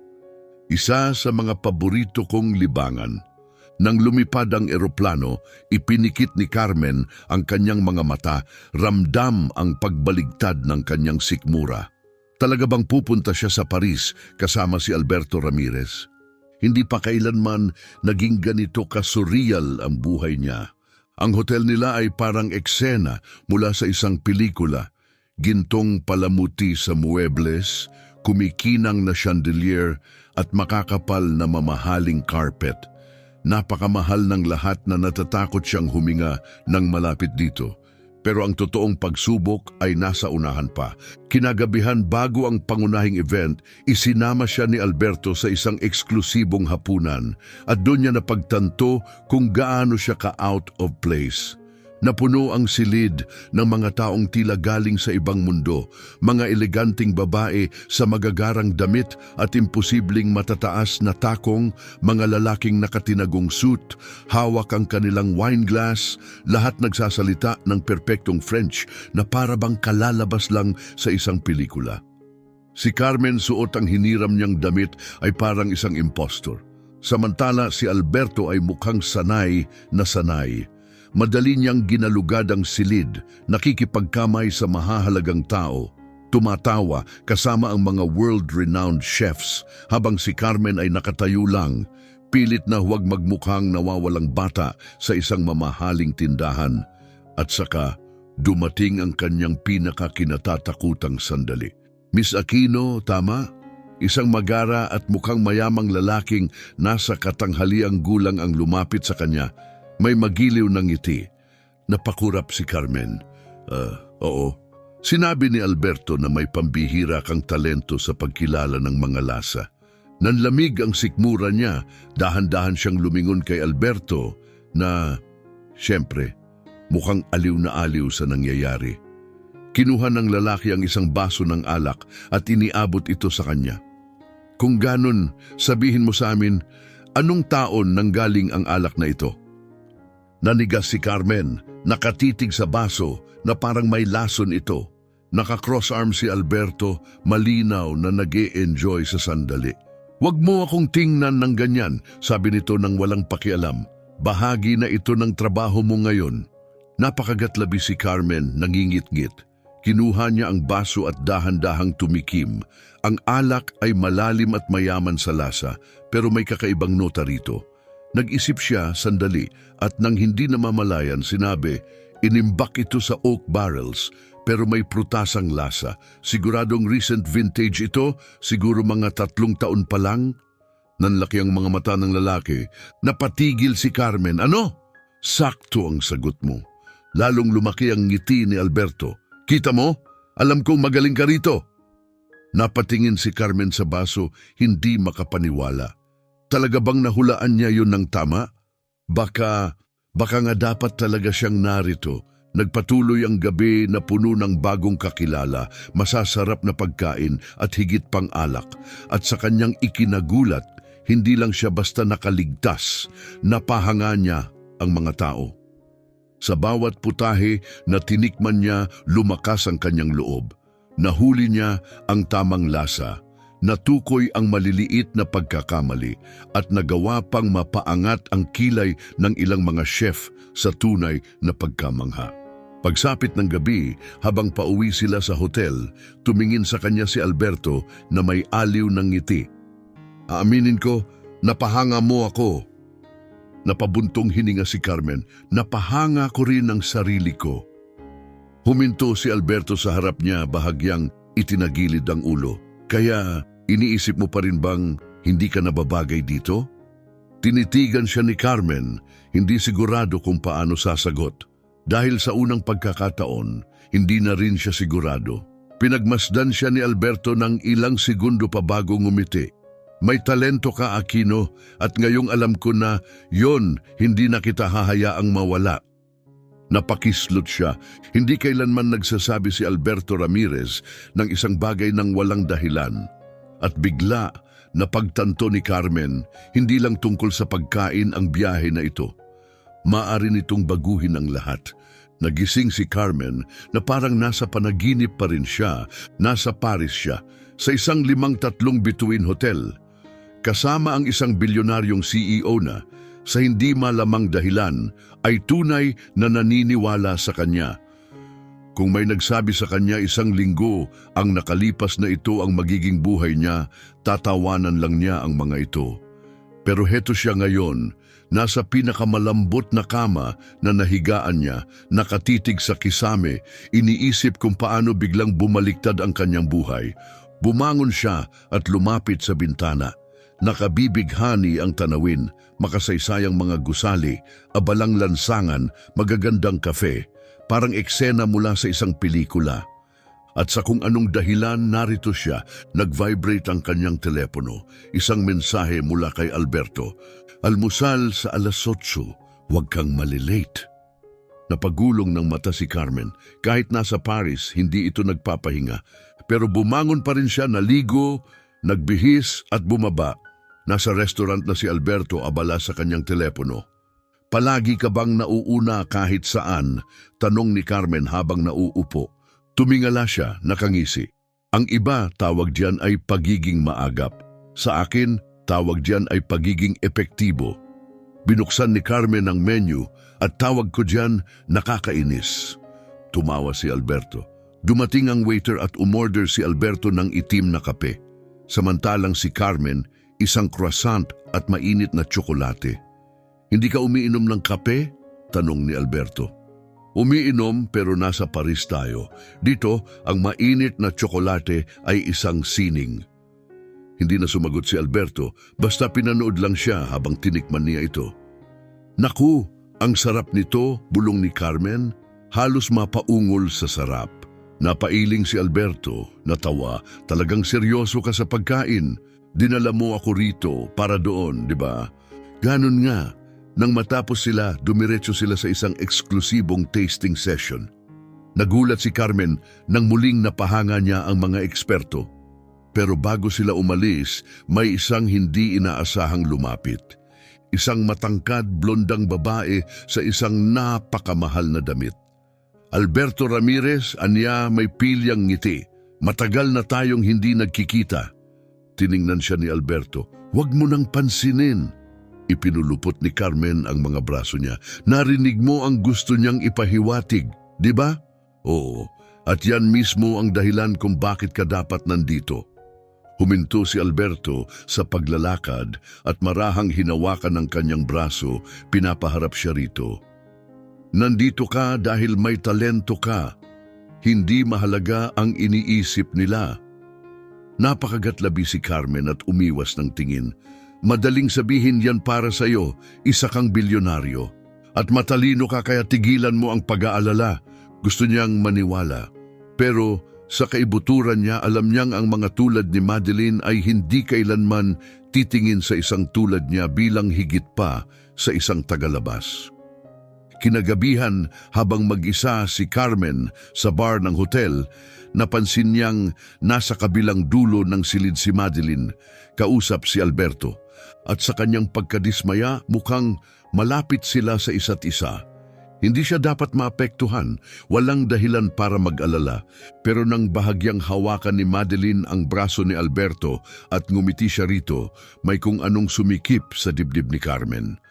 Isa sa mga paborito kong libangan. Nang lumipad ang eroplano, ipinikit ni Carmen ang kanyang mga mata, ramdam ang pagbaligtad ng kanyang sikmura. Talaga bang pupunta siya sa Paris kasama si Alberto Ramirez? Hindi pa kailanman naging ganito ka-surreal ang buhay niya. Ang hotel nila ay parang eksena mula sa isang pelikula. Gintong palamuti sa muebles, kumikinang na chandelier at makakapal na mamahaling carpet. Napakamahal ng lahat na natatakot siyang huminga nang malapit dito. Pero ang totoong pagsubok ay nasa unahan pa. Kinagabihan bago ang pangunahing event, isinama siya ni Alberto sa isang eksklusibong hapunan at doon niya napagtanto kung gaano siya ka-out of place. Napuno ang silid ng mga taong tila galing sa ibang mundo, mga eleganting babae sa magagarang damit at imposibleng matataas na takong, mga lalaking nakatinagong suit, hawak ang kanilang wine glass, lahat nagsasalita ng perpektong French na para bang kalalabas lang sa isang pelikula. Si Carmen, suot ang hiniram niyang damit, ay parang isang impostor. Samantala si Alberto ay mukhang sanay na sanay. Madali niyang ginalugad ang silid, nakikipagkamay sa mahahalagang tao. tumatawa kasama ang mga world-renowned chefs habang si Carmen ay nakatayo lang, pilit na huwag magmukhang nawawalang bata sa isang mamahaling tindahan. At saka, dumating ang kanyang pinakakinatatakutang sandali. Miss Aquino, tama? Isang magara at mukhang mayamang lalaking nasa katanghaliang gulang ang lumapit sa kanya. May magiliw ng ngiti. Napakurap si Carmen. Oo. Sinabi ni Alberto na may pambihira kang talento sa pagkilala ng mga lasa. Nanlamig ang sikmura niya, dahan-dahan siyang lumingon kay Alberto na, siyempre, mukhang aliw na aliw sa nangyayari. Kinuha ng lalaki ang isang baso ng alak at iniabot ito sa kanya. Kung ganon, sabihin mo sa amin, anong taon nanggaling ang alak na ito? Nanigas si Carmen, nakatitig sa baso na parang may lason ito. Naka-cross-arm si Alberto, malinaw na nag-e-enjoy sa sandali. Huwag mo akong tingnan ng ganyan, sabi nito nang walang pakialam. Bahagi na ito ng trabaho mo ngayon. Napakagatlabi si Carmen, nangingit-ngit. Kinuha niya ang baso at dahan-dahang tumikim. Ang alak ay malalim at mayaman sa lasa, pero may kakaibang nota rito. Nag-isip siya sandali at nang hindi namamalayan sinabi, inimbak ito sa oak barrels, pero may prutasang lasa. Siguradong recent vintage ito, siguro mga 3 taon pa lang. Nanlaki ang mga mata ng lalaki. Napatigil si Carmen. Ano? Sakto ang sagot mo. Lalong lumaki ang ngiti ni Alberto. Kita mo? Alam kong magaling ka rito. Napatingin si Carmen sa baso, hindi makapaniwala. Talaga bang nahulaan niya yun ng tama? Baka nga dapat talaga siyang narito. Nagpatuloy ang gabi na puno ng bagong kakilala, masasarap na pagkain at higit pang alak. At sa kanyang ikinagulat, hindi lang siya basta nakaligtas, napahanga niya ang mga tao. Sa bawat putahe na tinikman niya, lumakas ang kanyang loob. Nahuli niya ang tamang lasa, natukoy ang maliliit na pagkakamali at nagawa pang mapaangat ang kilay ng ilang mga chef sa tunay na pagkamangha. Pagsapit ng gabi, habang pauwi sila sa hotel, tumingin sa kanya si Alberto na may aliw ng ngiti. Aaminin ko, napahanga mo ako. Napabuntong hininga si Carmen, napahanga ko rin ang sarili ko. Huminto si Alberto sa harap niya, bahagyang itinagilid ang ulo. Kaya iniisip mo pa rin bang hindi ka nababagay dito? Tinitigan siya ni Carmen, hindi sigurado kung paano sasagot. Dahil sa unang pagkakataon, hindi na rin siya sigurado. Pinagmasdan siya ni Alberto ng ilang segundo pa bago ngumiti. May talento ka, Aquino, at ngayong alam ko na yon, hindi na kita hahayaang mawala. Napakislot siya. Hindi kailanman nagsasabi si Alberto Ramirez ng isang bagay ng walang dahilan. At bigla, napagtanto ni Carmen, hindi lang tungkol sa pagkain ang biyahe na ito. Maaari nitong baguhin ang lahat. Nagising si Carmen na parang nasa panaginip pa rin siya, nasa Paris siya, sa isang 5-3 bituin hotel. Kasama ang isang bilyonaryong CEO na, sa hindi malamang dahilan, ay tunay na naniniwala sa kanya. Kung may nagsabi sa kanya 1 linggo ang nakalipas na ito ang magiging buhay niya, tatawanan lang niya ang mga ito. Pero heto siya ngayon, nasa pinakamalambot na kama na nahigaan niya, nakatitig sa kisame, iniisip kung paano biglang bumaliktad ang kanyang buhay. Bumangon siya at lumapit sa bintana. Nakabibighani ang tanawin, makasaysayang mga gusali, abalang lansangan, magagandang kafe, parang eksena mula sa isang pelikula. At sa kung anong dahilan narito siya, nag-vibrate ang kanyang telepono. Isang mensahe mula kay Alberto. Almusal sa 8:00, huwag kang malilate. Napagulong ng mata si Carmen. Kahit nasa Paris, hindi ito nagpapahinga. Pero bumangon pa rin siya, naligo, nagbihis at bumaba. Nasa restaurant na si Alberto, abala sa kanyang telepono. Palagi ka bang nauuna kahit saan? Tanong ni Carmen habang nauupo. Tumingala siya, nakangisi. Ang iba, tawag diyan ay pagiging maagap. Sa akin, tawag diyan ay pagiging epektibo. Binuksan ni Carmen ang menu at tawag ko diyan nakakainis. Tumawa si Alberto. Dumating ang waiter at umorder si Alberto ng itim na kape. Samantalang si Carmen, isang croissant at mainit na tsokolate. Hindi ka umiinom ng kape? Tanong ni Alberto. Umiinom pero nasa Paris tayo. Dito, ang mainit na tsokolate ay isang sining. Hindi na sumagot si Alberto, basta pinanood lang siya habang tinikman niya ito. Naku, ang sarap nito, bulong ni Carmen, halos mapaungol sa sarap. Napailing si Alberto, natawa, talagang seryoso ka sa pagkain. Dinala mo ako rito para doon, di ba? Ganon nga. Nang matapos sila, dumiretso sila sa isang eksklusibong tasting session. Nagulat si Carmen nang muling napahanga niya ang mga eksperto. Pero bago sila umalis, may isang hindi inaasahang lumapit. Isang matangkad, blondang babae sa isang napakamahal na damit. Alberto Ramirez, anya may pilyang ngiti. Matagal na tayong hindi nagkikita. Tiningnan siya ni Alberto. Huwag mo nang pansinin. Ipinulupot ni Carmen ang mga braso niya. Narinig mo ang gusto niyang ipahiwatig, di ba? Oo, at yan mismo ang dahilan kung bakit ka dapat nandito. Huminto si Alberto sa paglalakad at marahang hinawakan ng kanyang braso, pinapaharap siya rito. Nandito ka dahil may talento ka. Hindi mahalaga ang iniisip nila. Napakagatlabi si Carmen at umiwas ng tingin. Madaling sabihin yan para sa'yo, isa kang bilyonaryo. At matalino ka kaya tigilan mo ang pag-aalala. Gusto niyang maniwala. Pero sa kaibuturan niya, alam niyang ang mga tulad ni Madeline ay hindi kailanman titingin sa isang tulad niya bilang higit pa sa isang tagalabas. Kinagabihan habang mag-isa si Carmen sa bar ng hotel, napansin niyang nasa kabilang dulo ng silid si Madeline, kausap si Alberto. At sa kanyang pagkadismaya, mukhang malapit sila sa isa't isa. Hindi siya dapat maapektuhan, walang dahilan para mag-alala. Pero nang bahagyang hawakan ni Madeline ang braso ni Alberto at ngumiti siya rito, may kung anong sumikip sa dibdib ni Carmen.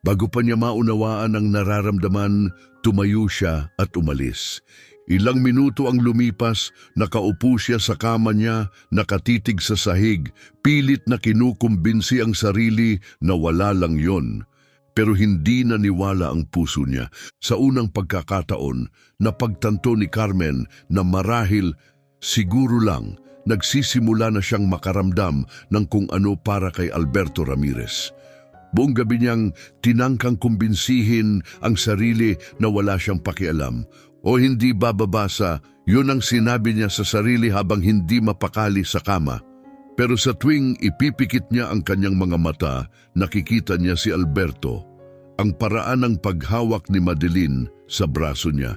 Bago pa niya maunawaan ang nararamdaman, tumayo siya at umalis. Ilang minuto ang lumipas, nakaupo siya sa kama niya, nakatitig sa sahig, pilit na kinukumbinsi ang sarili na wala lang yon. Pero hindi naniwala ang puso niya. Sa unang pagkakataon, napagtanto ni Carmen na marahil, siguro lang, nagsisimula na siyang makaramdam ng kung ano para kay Alberto Ramirez. Buong gabi niyang tinangkang kumbinsihin ang sarili na wala siyang pakialam o hindi bababasa, yun ang sinabi niya sa sarili habang hindi mapakali sa kama. Pero sa tuwing ipipikit niya ang kanyang mga mata, nakikita niya si Alberto. Ang paraan ng paghawak ni Madeline sa braso niya,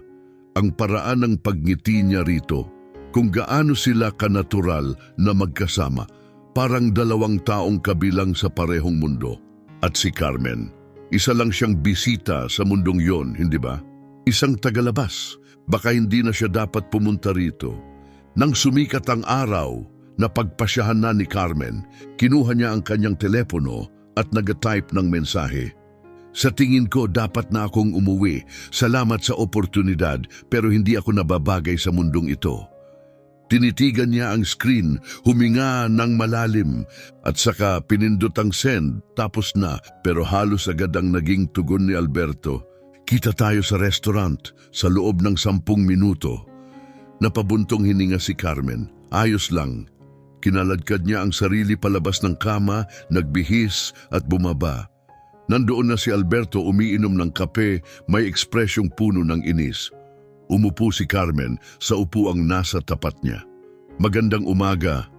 ang paraan ng pagngiti niya rito, kung gaano sila kanatural na magkasama, parang dalawang taong kabilang sa parehong mundo. At si Carmen, isa lang siyang bisita sa mundong yon, hindi ba? Isang tagalabas, baka hindi na siya dapat pumunta rito. Nang sumikat ang araw, napagpasyahan na ni Carmen, kinuha niya ang kanyang telepono at nag-type ng mensahe. Sa tingin ko dapat na akong umuwi. Salamat sa oportunidad pero hindi ako nababagay sa mundong ito. Tinitigan niya ang screen, huminga ng malalim at saka pinindot ang send, tapos na pero halos agad ang naging tugon ni Alberto. Kita tayo sa restaurant sa loob ng 10 minuto. Napabuntong hininga si Carmen. Ayos lang. Kinaladkad niya ang sarili palabas ng kama, nagbihis at bumaba. Nandoon na si Alberto umiinom ng kape, may ekspresyong puno ng inis. Umupo si Carmen sa upuang nasa tapat niya. Magandang umaga.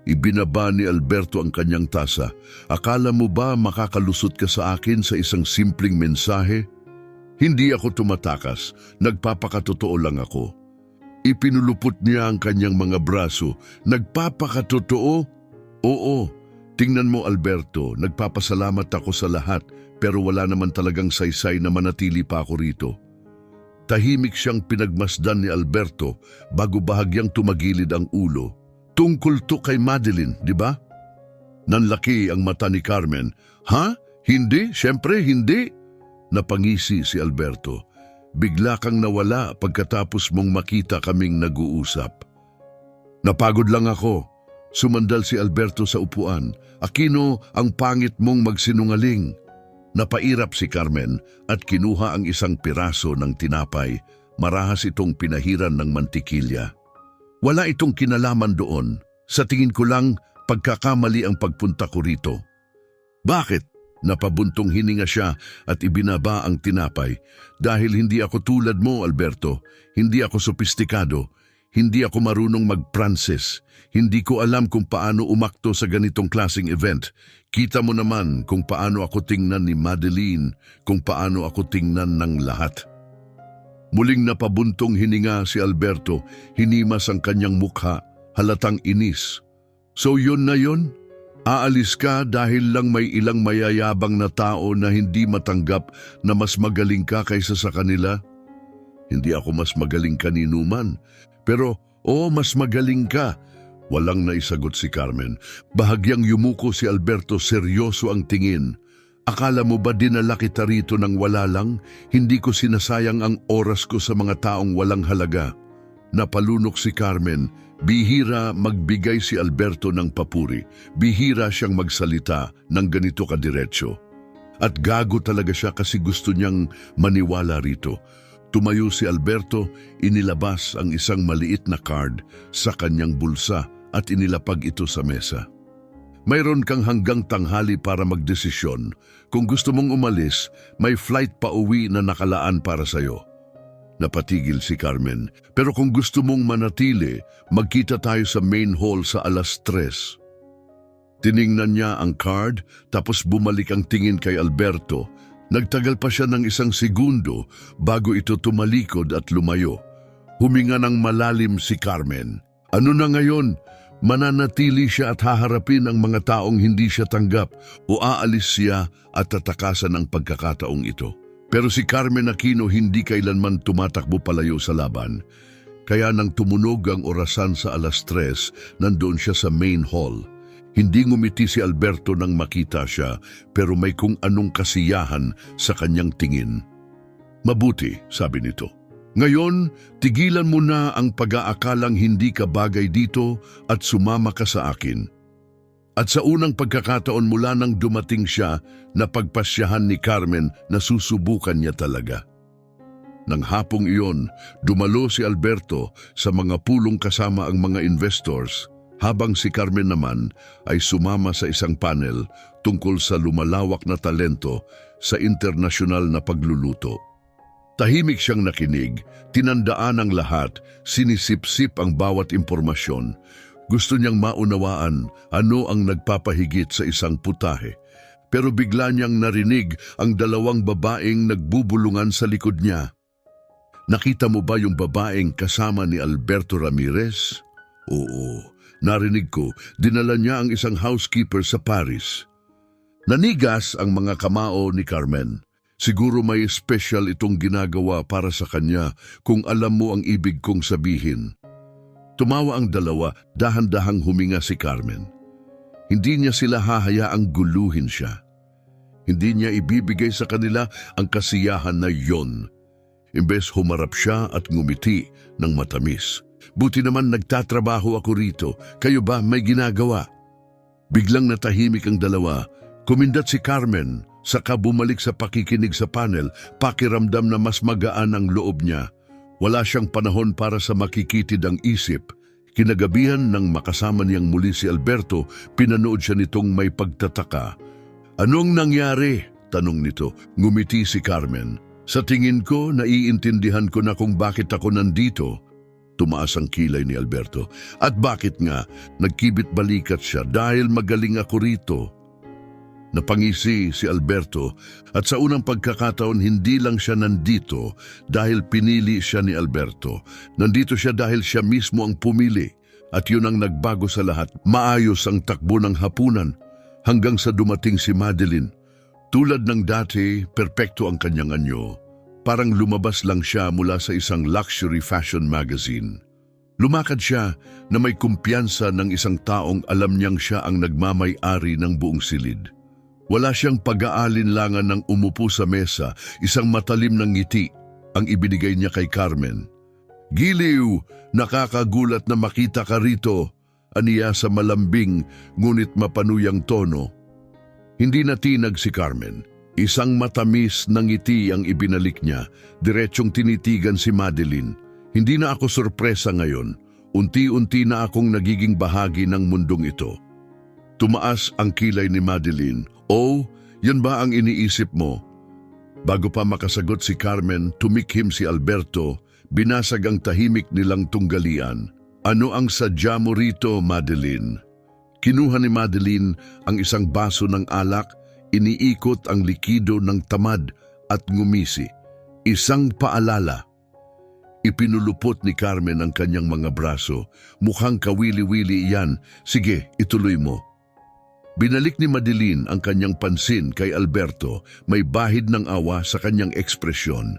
Ibinaba ni Alberto ang kanyang tasa. Akala mo ba makakalusot ka sa akin sa isang simpleng mensahe? Hindi ako tumatakas. Nagpapakatotoo lang ako. Ipinulupot niya ang kanyang mga braso. Nagpapakatotoo? Oo. Tingnan mo Alberto, nagpapasalamat ako sa lahat pero wala naman talagang saysay na manatili pa ako rito. Tahimik siyang pinagmasdan ni Alberto bago bahagyang tumagilid ang ulo. Tungkol to kay Madeline, di ba? Nanlaki ang mata ni Carmen. Ha? Hindi? Siyempre hindi. Napangisi si Alberto. bigla kang nawala pagkatapos mong makita kaming nag-uusap. Napagod lang ako. Sumandal si Alberto sa upuan. Aquino, ang pangit mong magsinungaling. Napairap si Carmen at kinuha ang isang piraso ng tinapay. Marahas itong pinahiran ng mantikilya. Wala itong kinalaman doon. Sa tingin ko lang, pagkakamali ang pagpunta ko rito. Bakit? Napabuntong hininga siya at ibinaba ang tinapay. Dahil hindi ako tulad mo, Alberto. Hindi ako sopistikado. Hindi ako marunong mag-Pranses. Hindi ko alam kung paano umakto sa ganitong klaseng event. Kita mo naman kung paano ako tingnan ni Madeline, kung paano ako tingnan ng lahat. Muling napabuntong hininga si Alberto, hinimas ang kanyang mukha, halatang inis. So yun na yun? Aalis ka dahil lang may ilang mayayabang na tao na hindi matanggap na mas magaling ka kaysa sa kanila? Hindi ako mas magaling kanino man, pero mas magaling ka. Walang naisagot si Carmen. Bahagyang yumuko si Alberto, seryoso ang tingin. Akala mo ba dinala kita rito ng wala lang? Hindi ko sinasayang ang oras ko sa mga taong walang halaga. Napalunok si Carmen. Bihira magbigay si Alberto ng papuri. Bihira siyang magsalita ng ganito kadiretso. At gago talaga siya kasi gusto niyang maniwala rito. Tumayo si Alberto, inilabas ang isang maliit na card sa kanyang bulsa at inilapag ito sa mesa. Mayroon kang hanggang tanghali para magdesisyon. Kung gusto mong umalis, may flight pa uwi na nakalaan para sa'yo. Napatigil si Carmen. Pero kung gusto mong manatili, magkita tayo sa main hall sa 3:00. Tiningnan niya ang card, tapos bumalik ang tingin kay Alberto. Nagtagal pa siya ng 1 segundo bago ito tumalikod at lumayo. Huminga ng malalim si Carmen. Ano na ngayon? Mananatili siya at haharapin ang mga taong hindi siya tanggap o aalis siya at tatakasan ang pagkakataong ito. Pero si Carmen Aquino hindi kailanman tumatakbo palayo sa laban. Kaya nang tumunog ang orasan sa 3:00, nandoon siya sa main hall. Hindi ngumiti si Alberto nang makita siya, pero may kung anong kasiyahan sa kanyang tingin. Mabuti, sabi nito. Ngayon, tigilan mo na ang pag-aakalang hindi ka bagay dito at sumama ka sa akin. At sa unang pagkakataon mula nang dumating siya, napagpasyahan ni Carmen na susubukan niya talaga. Nang hapong iyon, dumalo si Alberto sa mga pulong kasama ang mga investors, habang si Carmen naman ay sumama sa isang panel tungkol sa lumalawak na talento sa internasyonal na pagluluto. Tahimik siyang nakinig, tinandaan ang lahat, sinisip-sip ang bawat impormasyon. Gusto niyang maunawaan ano ang nagpapahigit sa isang putahe. Pero bigla niyang narinig ang 2 babaeng nagbubulungan sa likod niya. Nakita mo ba yung babaeng kasama ni Alberto Ramirez? Oo, narinig ko. Dinala niya ang isang housekeeper sa Paris. Nanigas ang mga kamao ni Carmen. Siguro may special itong ginagawa para sa kanya kung alam mo ang ibig kong sabihin. Tumawa ang 2, dahan-dahang huminga si Carmen. Hindi niya sila hahayaang guluhin siya. Hindi niya ibibigay sa kanila ang kasiyahan na yon. Imbes humarap siya at ngumiti ng matamis. Buti naman nagtatrabaho ako rito, kayo ba may ginagawa? Biglang natahimik ang 2, kumindat si Carmen, saka bumalik sa pakikinig sa panel, pakiramdam na mas magaan ang loob niya. Wala siyang panahon para sa makikitid ang isip. Kinagabihan nang makasama niyang muli si Alberto, pinanood siya nitong may pagtataka. Anong nangyari? Tanong nito. Ngumiti si Carmen. Sa tingin ko, naiintindihan ko na kung bakit ako nandito. Tumaas ang kilay ni Alberto. At bakit nga? Nagkibit balikat siya dahil magaling ako rito. Napangisi si Alberto at sa unang pagkakataon hindi lang siya nandito dahil pinili siya ni Alberto. Nandito siya dahil siya mismo ang pumili at yun ang nagbago sa lahat. Maayos ang takbo ng hapunan hanggang sa dumating si Madeline. Tulad ng dati, perpekto ang kanyang anyo. Parang lumabas lang siya mula sa isang luxury fashion magazine. Lumakad siya na may kumpiyansa ng isang taong alam niyang siya ang nagmamay-ari ng buong silid. Wala siyang pag-aalinlangan ng umupo sa mesa, isang matalim ng ngiti, ang ibinigay niya kay Carmen. "Giliw, nakakagulat na makita ka rito," aniya sa malambing ngunit mapanuyang tono. Hindi natinag si Carmen. Isang matamis na ngiti ang ibinalik niya, diretsyong tinitigan si Madeline. "Hindi na ako sorpresa ngayon. Unti-unti na akong nagiging bahagi ng mundong ito." Tumaas ang kilay ni Madeline. "Oh, yan ba ang iniisip mo?" Bago pa makasagot si Carmen, tumikhim si Alberto, binasag ang tahimik nilang tunggalian. "Ano ang sadya mo rito, Madeline?" Kinuha ni Madeline ang isang baso ng alak, iniikot ang likido ng tamad at ngumisi. "Isang paalala." Ipinulupot ni Carmen ang kanyang mga braso. "Mukhang kawili-wili iyan. Sige, ituloy mo." Binalik ni Madeline ang kanyang pansin kay Alberto, may bahid ng awa sa kanyang ekspresyon.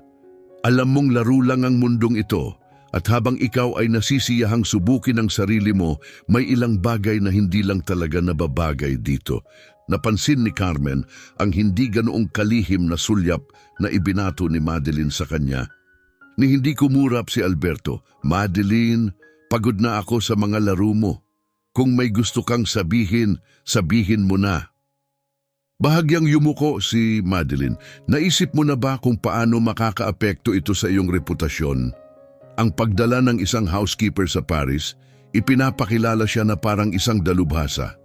"Alam mong laro lang ang mundong ito, at habang ikaw ay nasisiyahang subukin ang sarili mo, may ilang bagay na hindi lang talaga nababagay dito." Napansin ni Carmen ang hindi ganoong kalihim na sulyap na ibinato ni Madeline sa kanya. Ni hindi kumurap si Alberto. "Madeline, pagod na ako sa mga laro mo. Kung may gusto kang sabihin, sabihin mo na." Bahagyang yumuko si Madeline. "Naisip mo na ba kung paano makakaapekto ito sa iyong reputasyon?" Ang pagdala ng isang housekeeper sa Paris, ipinapakilala siya na parang isang dalubhasa.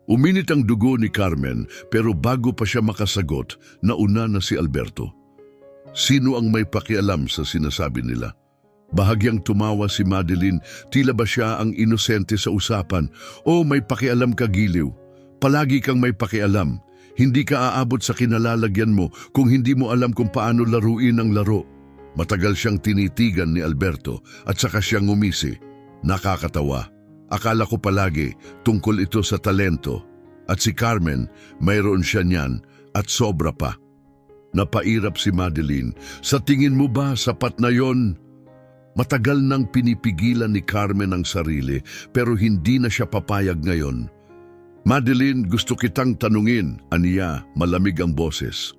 Uminit ang dugo ni Carmen, pero bago pa siya makasagot, nauna na si Alberto. Sino ang may pakialam sa sinasabi nila? Bahagyang tumawa si Madeline, tila ba siya ang inosente sa usapan. "Oh, may pakialam ka, Giliw. Palagi kang may pakialam. Hindi ka aabot sa kinalalagyan mo kung hindi mo alam kung paano laruin ang laro." Matagal siyang tinitigan ni Alberto at saka siyang ngumisi. "Nakakatawa. Akala ko palagi tungkol ito sa talento. At si Carmen, mayroon siya niyan at sobra pa." Napairap si Madeline. "Sa tingin mo ba sapat na yon?" Matagal nang pinipigilan ni Carmen ang sarili, pero hindi na siya papayag ngayon. "Madeline, gusto kitang tanungin," aniya, malamig ang boses.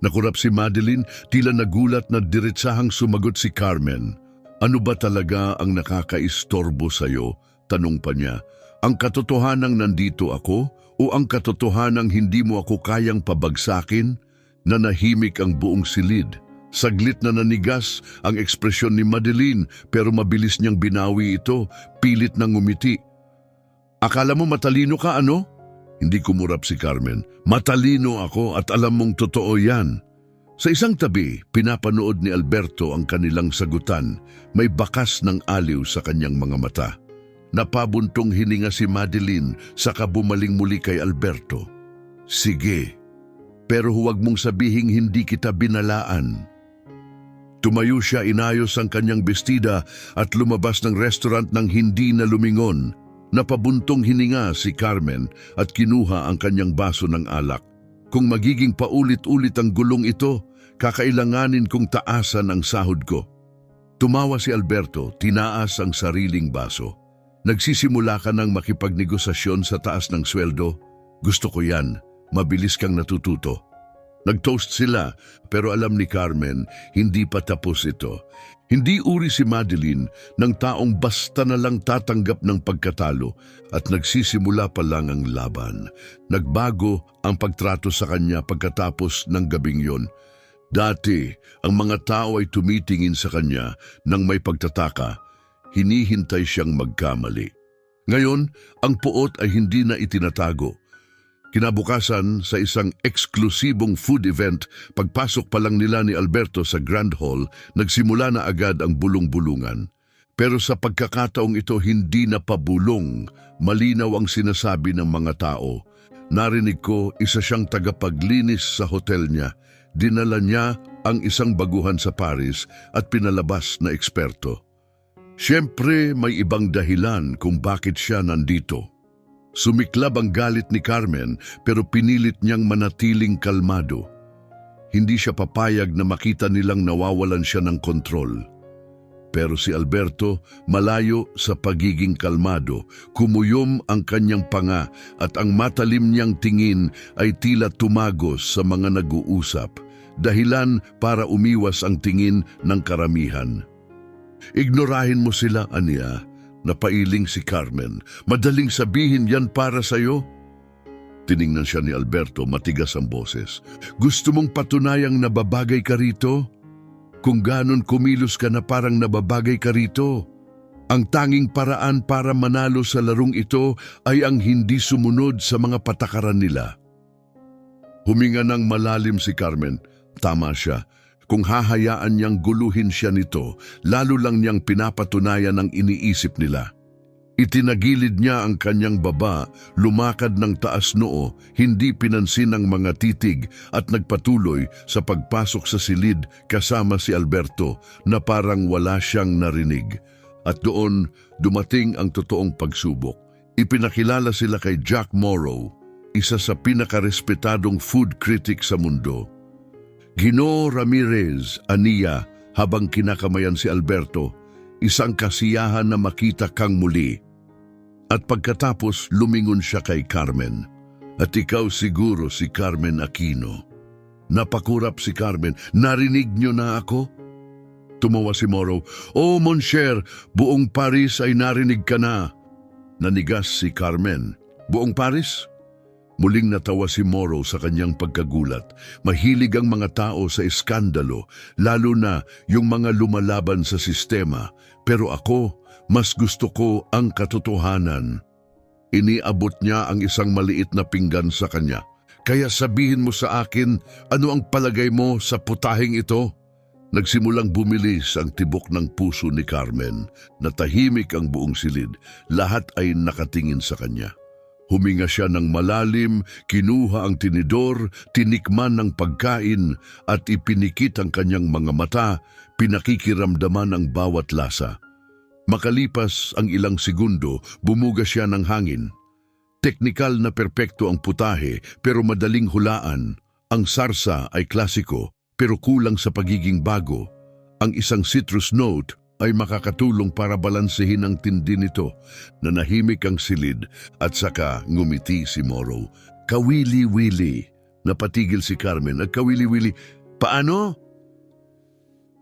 Nakurap si Madeline, tila nagulat na diretsahang sumagot si Carmen. "Ano ba talaga ang nakakaistorbo sa'yo?" tanong pa niya. "Ang katotohanang nandito ako o ang katotohanang hindi mo ako kayang pabagsakin?" Nanahimik ang buong silid. Saglit na nanigas ang ekspresyon ni Madeline, pero mabilis niyang binawi ito, pilit na ngumiti. "Akala mo matalino ka, ano?" Hindi kumurap si Carmen. "Matalino ako at alam mong totoo yan." Sa isang tabi, pinapanood ni Alberto ang kanilang sagutan. May bakas ng aliw sa kanyang mga mata. Napabuntong hininga si Madeline, saka bumaling muli kay Alberto. "Sige, pero huwag mong sabihing hindi kita binalaan." Tumayo siya, inayos ang kanyang bestida at lumabas ng restaurant nang hindi na lumingon. Napabuntong hininga si Carmen at kinuha ang kanyang baso ng alak. "Kung magiging paulit-ulit ang gulong ito, kakailanganin kong taasan ang sahod ko." Tumawa si Alberto, tinaas ang sariling baso. "Nagsisimula ka ng makipagnegosasyon sa taas ng sweldo? Gusto ko yan, mabilis kang natututo." Nag-toast sila, pero alam ni Carmen, hindi pa tapos ito. Hindi uri si Madeline ng taong basta na lang tatanggap ng pagkatalo at nagsisimula pa lang ang laban. Nagbago ang pagtrato sa kanya pagkatapos ng gabing yon. Dati, ang mga tao ay tumitingin sa kanya nang may pagtataka. Hinihintay siyang magkamali. Ngayon, ang puot ay hindi na itinatago. Kinabukasan, sa isang eksklusibong food event, pagpasok pa lang nila ni Alberto sa Grand Hall, nagsimula na agad ang bulong-bulungan. Pero sa pagkakataong ito, hindi na pabulong. Malinaw ang sinasabi ng mga tao. Narinig ko, isa siyang tagapaglinis sa hotel niya. Dinala niya ang isang baguhan sa Paris at pinalabas na eksperto. Siyempre, may ibang dahilan kung bakit siya nandito. Sumiklab ang galit ni Carmen, pero pinilit niyang manatiling kalmado. Hindi siya papayag na makita nilang nawawalan siya ng kontrol. Pero si Alberto, malayo sa pagiging kalmado, kumuyom ang kanyang panga at ang matalim niyang tingin ay tila tumagos sa mga nag-uusap. dahilan para umiwas ang tingin ng karamihan. Ignorahin mo sila, aniya. Napailing si Carmen. Madaling sabihin yan para sa'yo. Tiningnan siya ni Alberto, matigas ang boses. Gusto mong patunayang nababagay ka rito? Kung ganon kumilos ka na parang nababagay ka rito. Ang tanging paraan para manalo sa larong ito ay ang hindi sumunod sa mga patakaran nila. Huminga ng malalim si Carmen. Tama siya. Kung hahayaan niyang guluhin siya nito, lalo lang niyang pinapatunayan ang iniisip nila. Itinagilid niya ang kanyang baba, lumakad ng taas noo, hindi pinansin ang mga titig at nagpatuloy sa pagpasok sa silid kasama si Alberto na parang wala siyang narinig. At doon, dumating ang totoong pagsubok. Ipinakilala sila kay Jack Morrow, isa sa pinakarespetadong food critic sa mundo. Ginoo Ramirez, aniya, habang kinakamayan si Alberto, isang kasiyahan na makita kang muli. At pagkatapos, lumingon siya kay Carmen. At ikaw siguro si Carmen Aquino. Napakurap si Carmen, narinig niyo na ako? Tumawa si Morrow, oh Monsieur, buong Paris ay narinig ka na. Nanigas si Carmen, buong Paris? Muling natawa si Morrow sa kanyang pagkagulat. Mahilig ang mga tao sa iskandalo, lalo na yung mga lumalaban sa sistema. Pero ako, mas gusto ko ang katotohanan. Iniabot niya ang isang maliit na pinggan sa kanya. Kaya sabihin mo sa akin, ano ang palagay mo sa putahing ito? Nagsimulang bumilis ang tibok ng puso ni Carmen. Natahimik ang buong silid. Lahat ay nakatingin sa kanya. Huminga siya ng malalim, kinuha ang tinidor, tinikman ng pagkain at ipinikit ang kanyang mga mata, pinakikiramdaman ang bawat lasa. Makalipas ang ilang segundo, bumuga siya ng hangin. Teknikal na perpekto ang putahe pero madaling hulaan. Ang sarsa ay klasiko pero kulang sa pagiging bago. Ang isang citrus note ay makakatulong para balansehin ang tindi nito. Nanahimik ang silid at saka ngumiti si Morrow. Kawili-wili. Napatigil si Carmen at kawili-wili. Paano?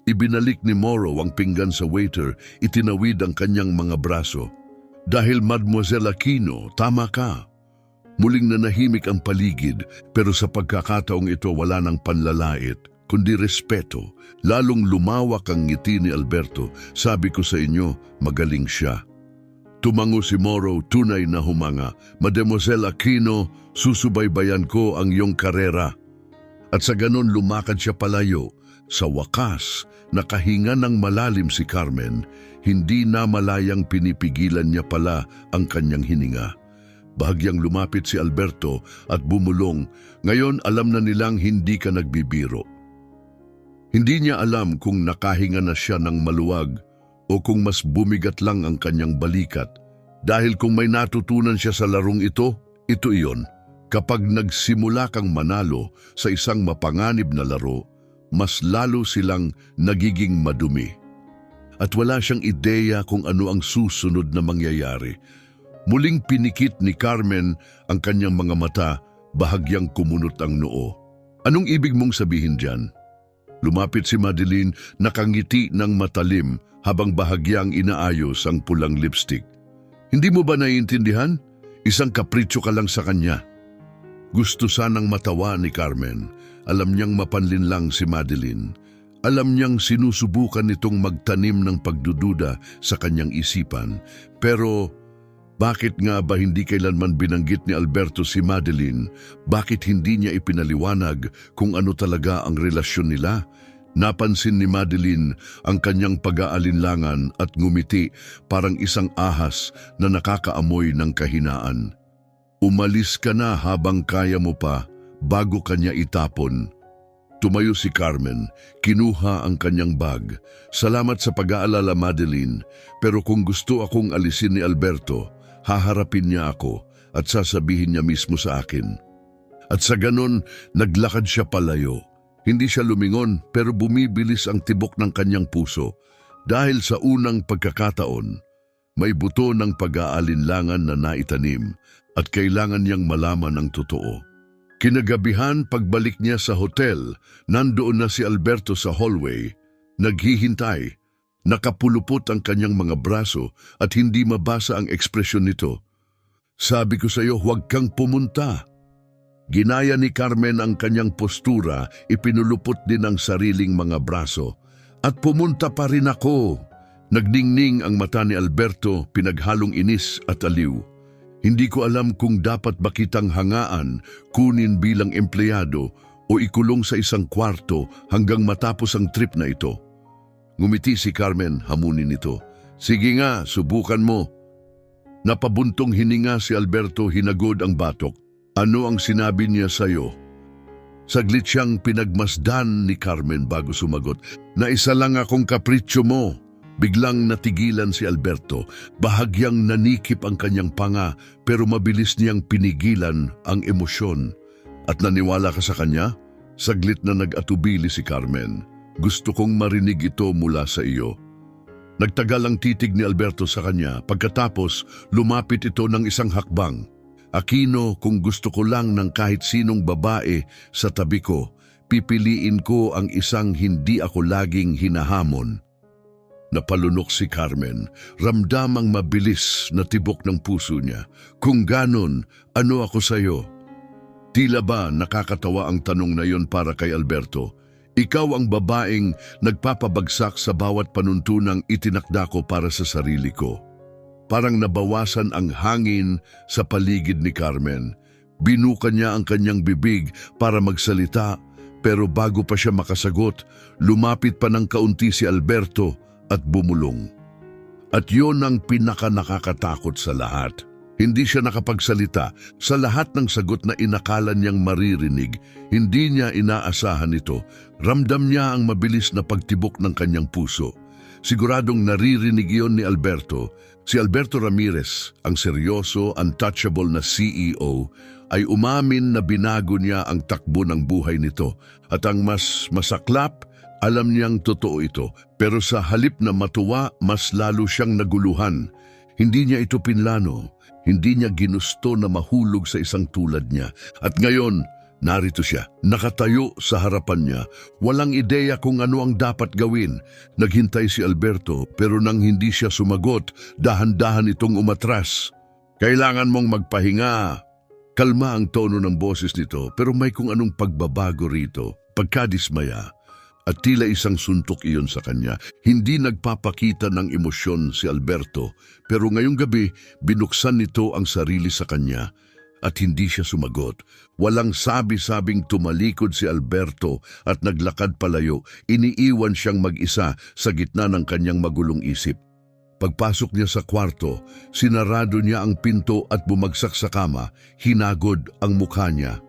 Ibinalik ni Morrow ang pinggan sa waiter, itinawid ang kanyang mga braso. Dahil Mademoiselle Aquino, tama ka. Muling nanahimik ang paligid pero sa pagkakataong ito wala ng panlalait, kundi respeto. Lalong lumawak ang ngiti ni Alberto. Sabi ko sa inyo, magaling siya. Tumango si Morrow, tunay na humanga. Mademoiselle Aquino, susubaybayan ko ang iyong karera. At sa ganon lumakad siya palayo. Sa wakas, nakahinga ng malalim si Carmen. Hindi na malayang pinipigilan niya pala ang kanyang hininga. Bahagyang lumapit si Alberto at bumulong. Ngayon alam na nilang hindi ka nagbibiro. Hindi niya alam kung nakahinga na siya ng maluwag o kung mas bumigat lang ang kanyang balikat. Dahil kung may natutunan siya sa larong ito, ito iyon. Kapag nagsimula kang manalo sa isang mapanganib na laro, mas lalo silang nagiging madumi. At wala siyang ideya kung ano ang susunod na mangyayari. Muling pinikit ni Carmen ang kanyang mga mata, bahagyang kumunot ang noo. Anong ibig mong sabihin diyan? Lumapit si Madeline, nakangiti ng matalim habang bahagyang inaayos ang pulang lipstick. Hindi mo ba naiintindihan? Isang kapritsyo ka lang sa kanya. Gusto sanang matawa ni Carmen. Alam niyang mapanlinlang si Madeline. Alam niyang sinusubukan nitong magtanim ng pagdududa sa kanyang isipan. Pero bakit nga ba hindi kailanman binanggit ni Alberto si Madeline? Bakit hindi niya ipinaliwanag kung ano talaga ang relasyon nila? Napansin ni Madeline ang kanyang pag-aalinlangan at ngumiti parang isang ahas na nakakaamoy ng kahinaan. Umalis ka na habang kaya mo pa bago kanya itapon. Tumayo si Carmen, kinuha ang kanyang bag. Salamat sa pag-aalala, Madeline, pero kung gusto akong alisin ni Alberto, haharapin niya ako at sasabihin niya mismo sa akin. At sa ganon, naglakad siya palayo. Hindi siya lumingon pero bumibilis ang tibok ng kanyang puso dahil sa unang pagkakataon, may buto ng pag-aalinlangan na naitanim at kailangan niyang malaman ang totoo. Kinagabihan pagbalik niya sa hotel, nandoon na si Alberto sa hallway, naghihintay. Nakapulupot ang kanyang mga braso at hindi mabasa ang ekspresyon nito. Sabi ko sa iyo, huwag kang pumunta. Ginaya ni Carmen ang kanyang postura, ipinulupot din ang sariling mga braso. At pumunta pa rin ako. Nagdingning ang mata ni Alberto, pinaghalong inis at aliw. Hindi ko alam kung dapat ba kitang hangaan, kunin bilang empleyado o ikulong sa isang kwarto hanggang matapos ang trip na ito. Ngumiti si Carmen, hamunin ito. Sige nga, subukan mo. Napabuntong hininga si Alberto, hinagod ang batok. Ano ang sinabi niya sa'yo? Saglit siyang pinagmasdan ni Carmen bago sumagot. Na isa lang akong kapritsyo mo. Biglang natigilan si Alberto, bahagyang nanikip ang kanyang panga pero mabilis niyang pinigilan ang emosyon. At naniwala ka sa kanya? Saglit na nag-atubili si Carmen. Gusto kong marinig ito mula sa iyo. Nagtagal ang titig ni Alberto sa kanya, pagkatapos lumapit ito ng isang hakbang. Aquino, kung gusto ko lang ng kahit sinong babae sa tabi ko, pipiliin ko ang isang hindi ako laging hinahamon. Napalunok si Carmen, ramdam ang mabilis na tibok ng puso niya. Kung ganon, ano ako sa'yo? Tila ba nakakatawa ang tanong na yon para kay Alberto? Ikaw ang babaeng nagpapabagsak sa bawat panuntunang itinakda ko para sa sarili ko. Parang nabawasan ang hangin sa paligid ni Carmen. Binuka niya ang kanyang bibig para magsalita, pero bago pa siya makasagot, lumapit pa ng kaunti si Alberto at bumulong. At yon ang pinaka-nakakatakot sa lahat. Hindi siya nakapagsalita. Sa lahat ng sagot na inakala niyang maririnig, hindi niya inaasahan ito. Ramdam niya ang mabilis na pagtibok ng kanyang puso. Siguradong naririnig iyon ni Alberto. Si Alberto Ramirez, ang seryoso, untouchable na CEO, ay umamin na binago niya ang takbo ng buhay nito. At ang mas masaklap, alam niyang totoo ito, pero sa halip na matuwa, mas lalo siyang naguluhan. Hindi niya ito pinlano, hindi niya ginusto na mahulog sa isang tulad niya. At ngayon, narito siya, nakatayo sa harapan niya, walang ideya kung ano ang dapat gawin. Naghintay si Alberto, pero nang hindi siya sumagot, dahan-dahan itong umatras. Kailangan mong magpahinga. Kalma ang tono ng boses nito, pero may kung anong pagbabago rito, pagkadismaya. At tila isang suntok iyon sa kanya. Hindi nagpapakita ng emosyon si Alberto, pero ngayong gabi binuksan nito ang sarili sa kanya at hindi siya sumagot. Walang sabi-sabing tumalikod si Alberto at naglakad palayo. Iniiwan siyang mag-isa sa gitna ng kanyang magulong isip. Pagpasok niya sa kwarto, sinarado niya ang pinto at bumagsak sa kama. Hinagod ang mukha niya.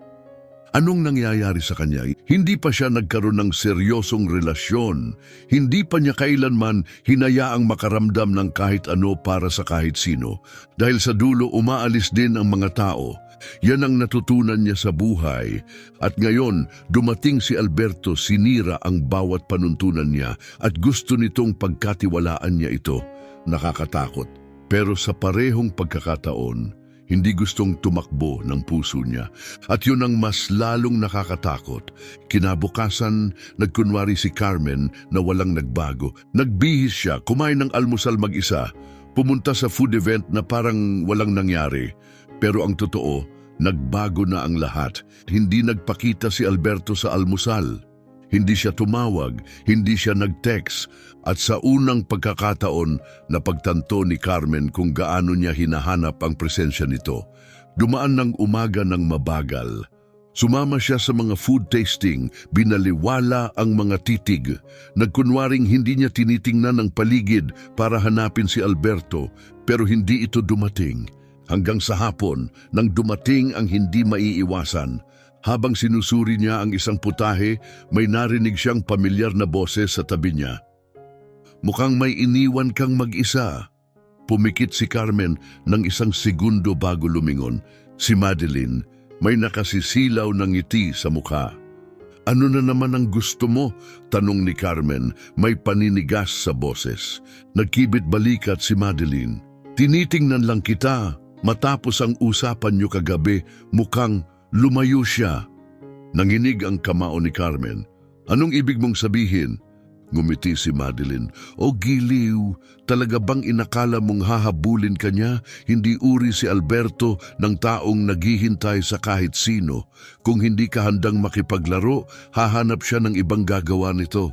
Anong nangyayari sa kanya? Hindi pa siya nagkaroon ng seryosong relasyon. Hindi pa niya kailanman hinayaang makaramdam ng kahit ano para sa kahit sino. Dahil sa dulo, umaalis din ang mga tao. Yan ang natutunan niya sa buhay. At ngayon, dumating si Alberto, sinira ang bawat panuntunan niya at gusto nitong pagkatiwalaan niya ito. Nakakatakot. Pero sa parehong pagkakataon, hindi gustong tumakbo ng puso niya. At yun ang mas lalong nakakatakot. Kinabukasan, nagkunwari si Carmen na walang nagbago. Nagbihis siya, kumain ng almusal mag-isa, pumunta sa food event na parang walang nangyari. Pero ang totoo, nagbago na ang lahat. Hindi nagpakita si Alberto sa almusal. Hindi siya tumawag, hindi siya nag-text, at sa unang pagkakataon napagtanto ni Carmen kung gaano niya hinahanap ang presensya nito. Dumaan ng umaga ng mabagal. Sumama siya sa mga food tasting, binaliwala ang mga titig. Nagkunwaring hindi niya tinitingnan ang paligid para hanapin si Alberto, pero hindi ito dumating. Hanggang sa hapon, nang dumating ang hindi maiiwasan, habang sinusuri niya ang isang putahe, may narinig siyang pamilyar na boses sa tabi niya. Mukhang may iniwan kang mag-isa. Pumikit si Carmen ng isang segundo bago lumingon. Si Madeline, may nakasisilaw ng ngiti sa mukha. Ano na naman ang gusto mo? Tanong ni Carmen, may paninigas sa boses. Nagkibit balikat si Madeline. Tinitingnan lang kita. Matapos ang usapan niyo kagabi, mukhang Lumayo siya. Nanginig ang kamao ni Carmen. Anong ibig mong sabihin? Ngumiti si Madeline. O giliw, talaga bang inakala mong hahabulin ka niya? Hindi uri si Alberto ng taong naghihintay sa kahit sino. Kung hindi ka handang makipaglaro, hahanap siya ng ibang gagawa nito.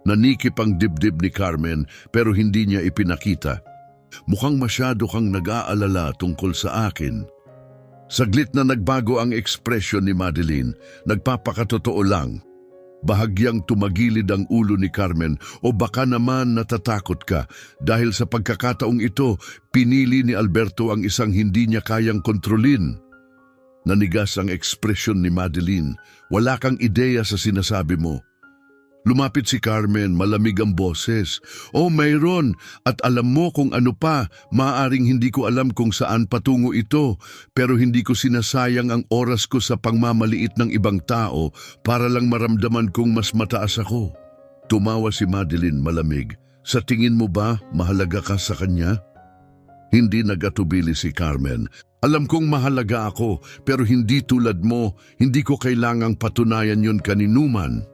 Nanikip ang dibdib ni Carmen pero hindi niya ipinakita. Mukhang masyado kang nag-aalala tungkol sa akin. Saglit na nagbago ang ekspresyon ni Madeline. Nagpapakatotoo lang. Bahagyang tumagilid ang ulo ni Carmen o baka naman natatakot ka dahil sa pagkakataong ito, pinili ni Alberto ang isang hindi niya kayang kontrolin. Nanigas ang ekspresyon ni Madeline. Wala kang ideya sa sinasabi mo. Lumapit si Carmen, malamig ang boses. Oh, mayroon. At alam mo kung ano pa, maaaring hindi ko alam kung saan patungo ito, pero hindi ko sinasayang ang oras ko sa pangmamaliit ng ibang tao para lang maramdaman kong mas mataas ako. Tumawa si Madeline malamig. Sa tingin mo ba mahalaga ka sa kanya? Hindi nagatubili si Carmen. Alam kong mahalaga ako, pero hindi tulad mo. Hindi ko kailangang patunayan yon kaninuman.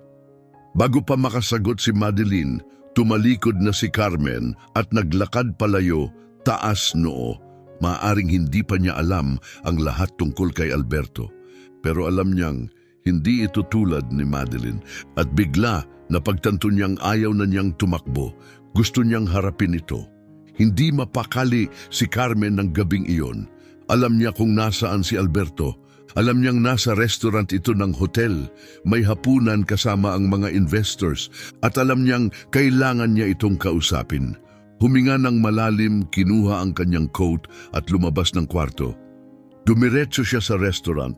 Bago pa makasagot si Madeline, tumalikod na si Carmen at naglakad palayo, taas noo. Maaring hindi pa niya alam ang lahat tungkol kay Alberto. Pero alam niyang hindi ito tulad ni Madeline at bigla napagtanto niyang ayaw na niyang tumakbo. Gusto niyang harapin ito. Hindi mapakali si Carmen ng gabing iyon. Alam niya kung nasaan si Alberto. Alam niyang nasa restaurant ito ng hotel, may hapunan kasama ang mga investors at alam niyang kailangan niya itong kausapin. Huminga ng malalim, kinuha ang kanyang coat at lumabas ng kwarto. Dumiretso siya sa restaurant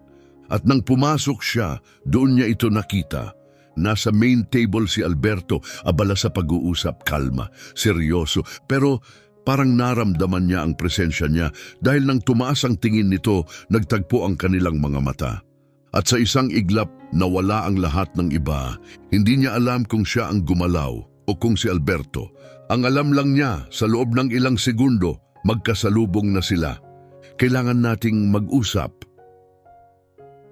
at nang pumasok siya, doon niya ito nakita. Nasa main table si Alberto, abala sa pag-uusap, kalma, seryoso, pero parang naramdaman niya ang presensya niya dahil nang tumaas ang tingin nito, nagtagpo ang kanilang mga mata. At sa isang iglap, nawala ang lahat ng iba. Hindi niya alam kung siya ang gumalaw o kung si Alberto. Ang alam lang niya, sa loob ng ilang segundo, magkasalubong na sila. Kailangan nating mag-usap.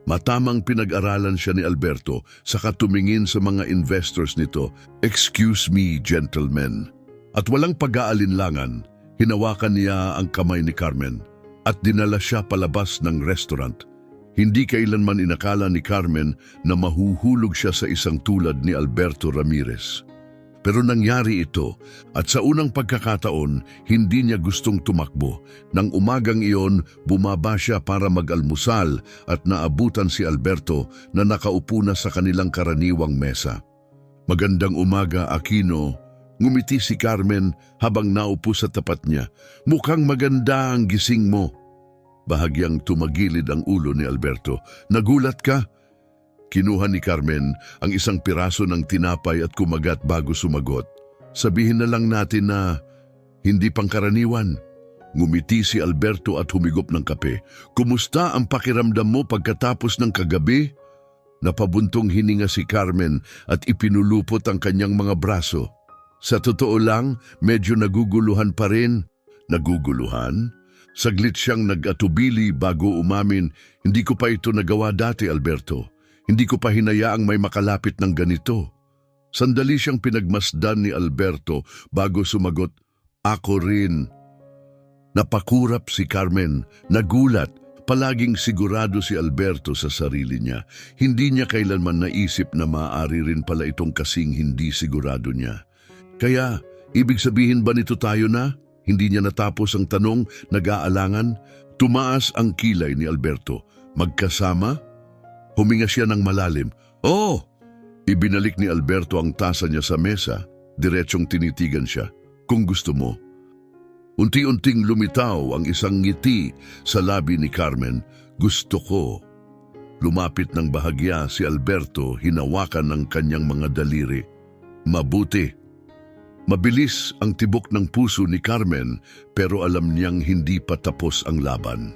Matamang pinag-aralan siya ni Alberto sa katumingin sa mga investors nito. Excuse me, gentlemen. At walang pag-aalinlangan, hinawakan niya ang kamay ni Carmen at dinala siya palabas ng restaurant. Hindi kailanman inakala ni Carmen na mahuhulog siya sa isang tulad ni Alberto Ramirez. Pero nangyari ito at sa unang pagkakataon, hindi niya gustong tumakbo. Nang umagang iyon, bumaba siya para mag-almusal at naabutan si Alberto na nakaupo na sa kanilang karaniwang mesa. Magandang umaga, Aquino. Ngumiti si Carmen habang naupo sa tapat niya. Mukhang maganda ang gising mo. Bahagyang tumagilid ang ulo ni Alberto. Nagulat ka? Kinuha ni Carmen ang isang piraso ng tinapay at kumagat bago sumagot. Sabihin na lang natin na hindi pangkaraniwan. Ngumiti si Alberto at humigop ng kape. Kumusta ang pakiramdam mo pagkatapos ng kagabi? Napabuntong hininga si Carmen at ipinulupot ang kanyang mga braso. Sa totoo lang, medyo naguguluhan pa rin. Naguguluhan? Saglit siyang nag-atubili bago umamin, hindi ko pa ito nagawa dati, Alberto. Hindi ko pa hinayaang may makalapit ng ganito. Sandali siyang pinagmasdan ni Alberto bago sumagot, ako rin. Napakurap si Carmen, nagulat. Palaging sigurado si Alberto sa sarili niya. Hindi niya kailanman naisip na maaari rin pala itong kasing hindi sigurado niya. Kaya, ibig sabihin ba nito tayo na? Hindi niya natapos ang tanong, nag-aalangan. Tumaas ang kilay ni Alberto. Magkasama? Huminga siya ng malalim. Oh! Ibinalik ni Alberto ang tasa niya sa mesa. Diretsong tinitigan siya. Kung gusto mo. Unti-unting lumitaw ang isang ngiti sa labi ni Carmen. Gusto ko. Lumapit ng bahagya si Alberto, hinawakan ng kanyang mga daliri. Mabuti. Mabilis ang tibok ng puso ni Carmen pero alam niyang hindi pa tapos ang laban.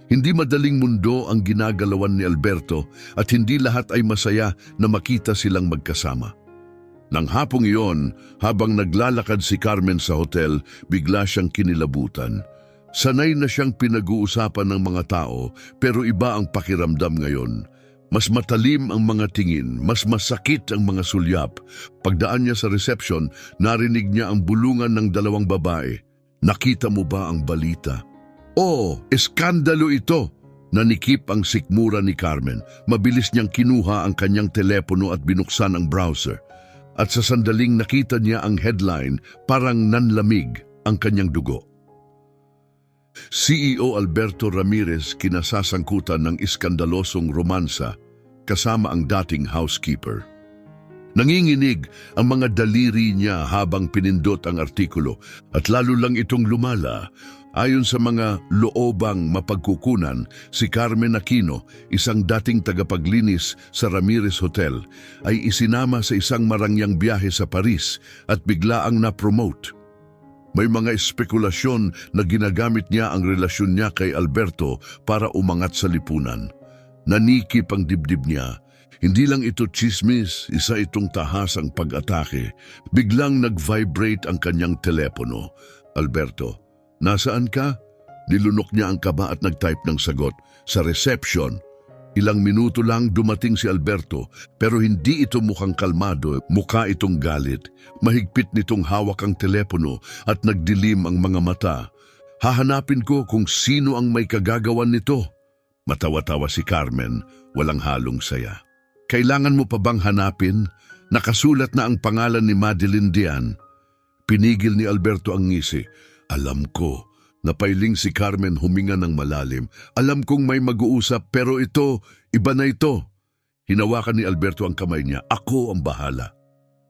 Hindi madaling mundo ang ginagalawan ni Alberto at hindi lahat ay masaya na makita silang magkasama. Nang hapong iyon, habang naglalakad si Carmen sa hotel, bigla siyang kinilabutan. Sanay na siyang pinag-uusapan ng mga tao pero iba ang pakiramdam ngayon. Mas matalim ang mga tingin, mas masakit ang mga sulyap. Pagdaan niya sa reception, narinig niya ang bulungan ng dalawang babae. Nakita mo ba ang balita? Oo, eskandalo ito! Nanikip ang sikmura ni Carmen. Mabilis niyang kinuha ang kanyang telepono at binuksan ang browser. At sa sandaling nakita niya ang headline, parang nanlamig ang kanyang dugo. CEO Alberto Ramirez kinasasangkutan ng iskandalosong romansa kasama ang dating housekeeper. Nanginginig ang mga daliri niya habang pinindot ang artikulo at lalo lang itong lumala. Ayon sa mga loobang mapagkukunan, si Carmen Aquino, isang dating tagapaglinis sa Ramirez Hotel, ay isinama sa isang marangyang biyahe sa Paris at biglaang na-promote. May mga espekulasyon na ginagamit niya ang relasyon niya kay Alberto para umangat sa lipunan. Nanikip ang dibdib niya. Hindi lang ito chismis, isa itong tahasang pag-atake. Biglang nag-vibrate ang kanyang telepono. Alberto, nasaan ka? Nilunok niya ang kaba at nag-type ng sagot. Sa reception. Ilang minuto lang dumating si Alberto pero hindi ito mukhang kalmado, mukha itong galit. Mahigpit nitong hawak ang telepono at nagdilim ang mga mata. Hahanapin ko kung sino ang may kagagawan nito. Matawa-tawa si Carmen, walang halong saya. Kailangan mo pa bang hanapin? Nakasulat na ang pangalan ni Madeline Dian. Pinigil ni Alberto ang ngisi. Alam ko. Napailing si Carmen, huminga ng malalim. Alam kong may mag-uusap pero ito, iba na ito. Hinawakan ni Alberto ang kamay niya. Ako ang bahala.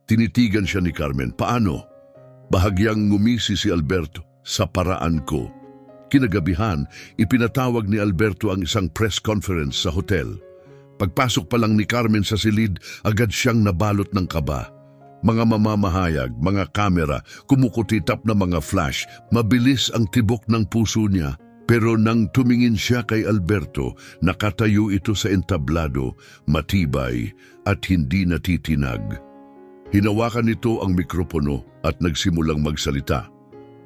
Tinitigan siya ni Carmen. Paano? Bahagyang ngumisi si Alberto. Sa paraan ko. Kinagabihan, ipinatawag ni Alberto ang isang press conference sa hotel. Pagpasok pa lang ni Carmen sa silid, agad siyang nabalot ng kaba. Mga mamamahayag, mga kamera, kumukutitap na mga flash, mabilis ang tibok ng puso niya. Pero nang tumingin siya kay Alberto, nakatayo ito sa entablado, matibay at hindi natitinag. Hinawakan nito ang mikropono at nagsimulang magsalita.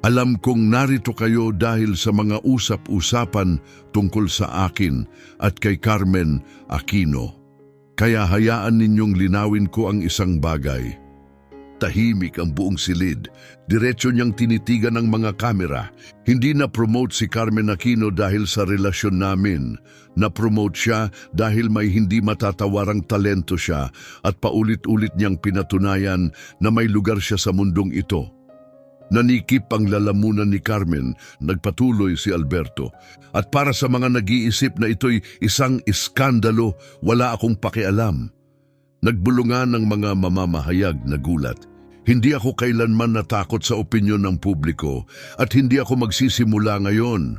Alam kong narito kayo dahil sa mga usap-usapan tungkol sa akin at kay Carmen Aquino. Kaya hayaan ninyong linawin ko ang isang bagay. Tahimik ang buong silid. Diretso niyang tinitigan ng mga kamera. Hindi na-promote si Carmen Aquino dahil sa relasyon namin. Na-promote siya dahil may hindi matatawarang talento siya at paulit-ulit niyang pinatunayan na may lugar siya sa mundong ito. Nanikip ang lalamunan ni Carmen, nagpatuloy si Alberto. At para sa mga nag-iisip na ito'y isang iskandalo, wala akong pakialam. Nagbulungan ng mga mamamahayag na gulat. Hindi ako kailanman natakot sa opinyon ng publiko at hindi ako magsisimula ngayon.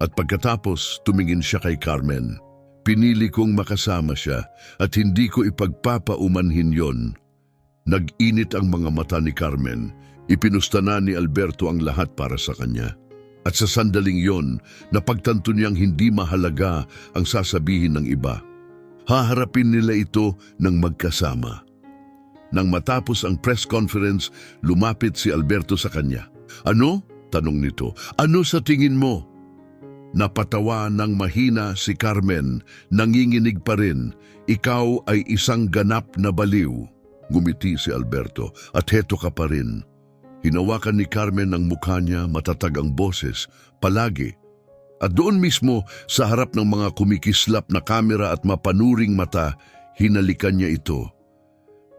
At pagkatapos, tumingin siya kay Carmen. Pinili kong makasama siya at hindi ko ipagpapaumanhin yon. Nag-init ang mga mata ni Carmen. Ipinusta na ni Alberto ang lahat para sa kanya. At sa sandaling yon, napagtanto niyang hindi mahalaga ang sasabihin ng iba. Haharapin nila ito ng magkasama. Nang matapos ang press conference, lumapit si Alberto sa kanya. Ano? Tanong nito. Ano sa tingin mo? Napatawa ng mahina si Carmen, nanginginig pa rin. Ikaw ay isang ganap na baliw. Ngumiti si Alberto. At heto ka pa rin. Hinawakan ni Carmen ang mukha niya, matatag ang boses, palagi. At doon mismo, sa harap ng mga kumikislap na kamera at mapanuring mata, hinalikan niya ito.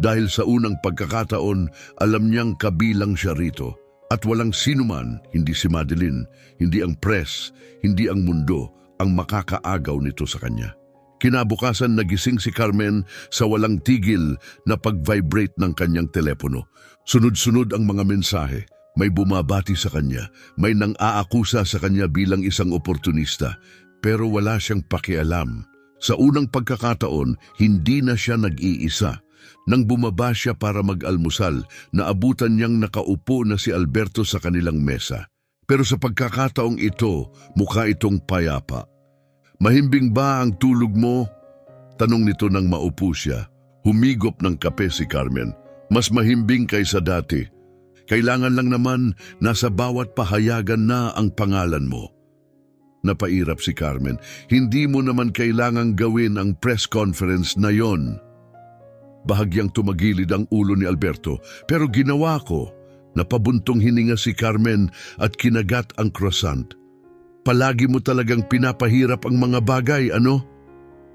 Dahil sa unang pagkakataon, alam niyang kabilang siya rito. At walang sinuman, hindi si Madeline, hindi ang press, hindi ang mundo, ang makakaagaw nito sa kanya. Kinabukasan nagising si Carmen sa walang tigil na pag-vibrate ng kanyang telepono. Sunod-sunod ang mga mensahe. May bumabati sa kanya, may nang-aakusa sa kanya bilang isang oportunista. Pero wala siyang pakialam. Sa unang pagkakataon, hindi na siya nag-iisa. Nang bumaba siya para mag-almusal, naabutan niyang nakaupo na si Alberto sa kanilang mesa. Pero sa pagkakataong ito, mukha itong payapa. Mahimbing ba ang tulog mo? Tanong nito nang maupo siya. Humigop ng kape si Carmen. Mas mahimbing kaysa dati. Kailangan lang naman nasa bawat pahayagan na ang pangalan mo. Napairap si Carmen. Hindi mo naman kailangang gawin ang press conference na yon. Bahagyang tumagilid ang ulo ni Alberto, pero ginawa ko. Napabuntong hininga si Carmen at kinagat ang croissant. Palagi mo talagang pinapahirap ang mga bagay, ano?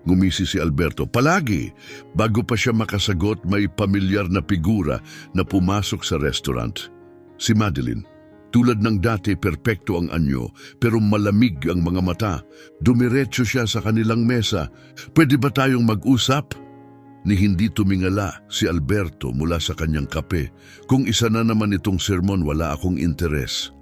Ngumisi si Alberto. Palagi. Bago pa siya makasagot, may pamilyar na figura na pumasok sa restaurant. Si Madeline. Tulad ng dati, perpekto ang anyo, pero malamig ang mga mata. Dumiretso siya sa kanilang mesa. Pwede ba tayong mag-usap? Ni hindi tumingala si Alberto mula sa kanyang kape. Kung isa na naman itong sermon, wala akong interes.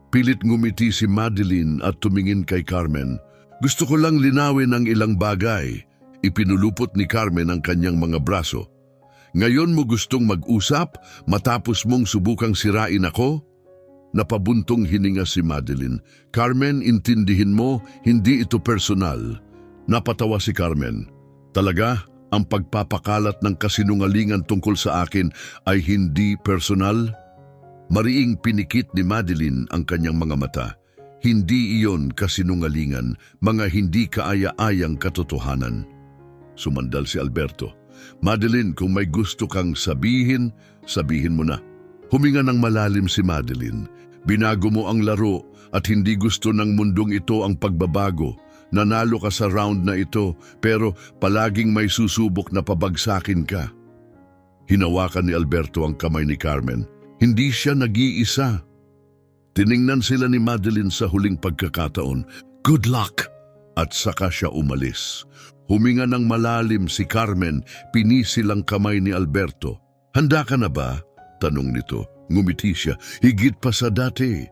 Pilit ngumiti si Madeline at tumingin kay Carmen. Gusto ko lang linawin ang ilang bagay. Ipinulupot ni Carmen ang kanyang mga braso. Ngayon mo gustong mag-usap matapos mong subukang sirain ako? Napabuntong hininga si Madeline. Carmen, intindihin mo, hindi ito personal. Napatawa si Carmen. Talaga, ang pagpapakalat ng kasinungalingan tungkol sa akin ay hindi personal? Mariing pinikit ni Madeline ang kanyang mga mata. Hindi iyon kasinungalingan, mga hindi kaaya-ayang katotohanan. Sumandal si Alberto. Madeline, kung may gusto kang sabihin, sabihin mo na. Huminga ng malalim si Madeline. Binago mo ang laro at hindi gusto ng mundong ito ang pagbabago. Nanalo ka sa round na ito, pero palaging may susubok na pabagsakin ka. Hinawakan ni Alberto ang kamay ni Carmen. Hindi siya nag-iisa. Tiningnan sila ni Madeline sa huling pagkakataon. Good luck! At saka siya umalis. Huminga ng malalim si Carmen, pinisil ang kamay ni Alberto. Handa ka na ba? Tanong nito. Ngumiti siya. Higit pa sa dati.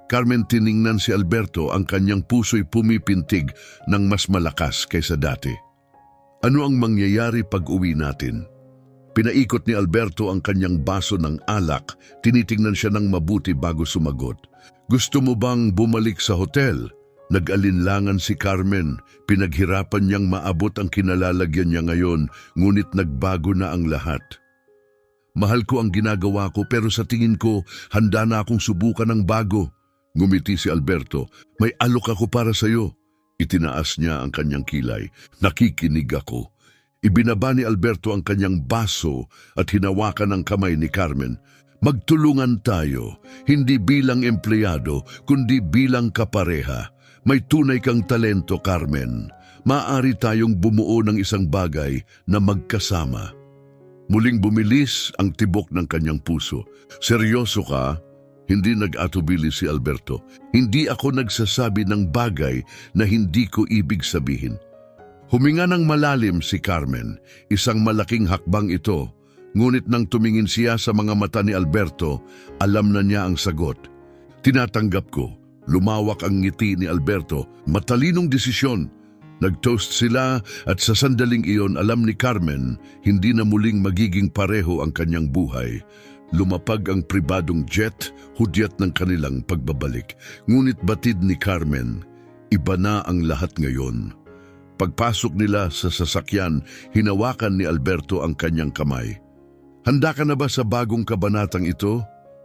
Carmen, tiningnan si Alberto, ang kanyang puso'y pumipintig ng mas malakas kaysa dati. Ano ang mangyayari pag uwi natin? Pinaikot ni Alberto ang kanyang baso ng alak, tinitingnan siya ng mabuti bago sumagot. Gusto mo bang bumalik sa hotel? Nag-alinlangan si Carmen, pinaghirapan niyang maabot ang kinalalagyan niya ngayon, ngunit nagbago na ang lahat. Mahal ko ang ginagawa ko pero sa tingin ko, handa na akong subukan ng bago. Ngumiti si Alberto, may alok ako para sa'yo. Itinaas niya ang kanyang kilay. Nakikinig ako. Ibinaba ni Alberto ang kanyang baso at hinawakan ang kamay ni Carmen. Magtulungan tayo, hindi bilang empleyado, kundi bilang kapareha. May tunay kang talento, Carmen. Maaari tayong bumuo ng isang bagay na magkasama. Muling bumilis ang tibok ng kanyang puso. Seryoso ka? Hindi nag-atubili si Alberto. Hindi ako nagsasabi ng bagay na hindi ko ibig sabihin. Huminga ng malalim si Carmen. Isang malaking hakbang ito. Ngunit nang tumingin siya sa mga mata ni Alberto, alam na niya ang sagot. Tinatanggap ko. Lumawak ang ngiti ni Alberto. Matalinong desisyon. Nag-toast sila at sa sandaling iyon alam ni Carmen, hindi na muling magiging pareho ang kanyang buhay. Lumapag ang pribadong jet, hudyat ng kanilang pagbabalik. Ngunit batid ni Carmen, iba na ang lahat ngayon. Pagpasok nila sa sasakyan, hinawakan ni Alberto ang kanyang kamay. Handa ka na ba sa bagong kabanatang ito?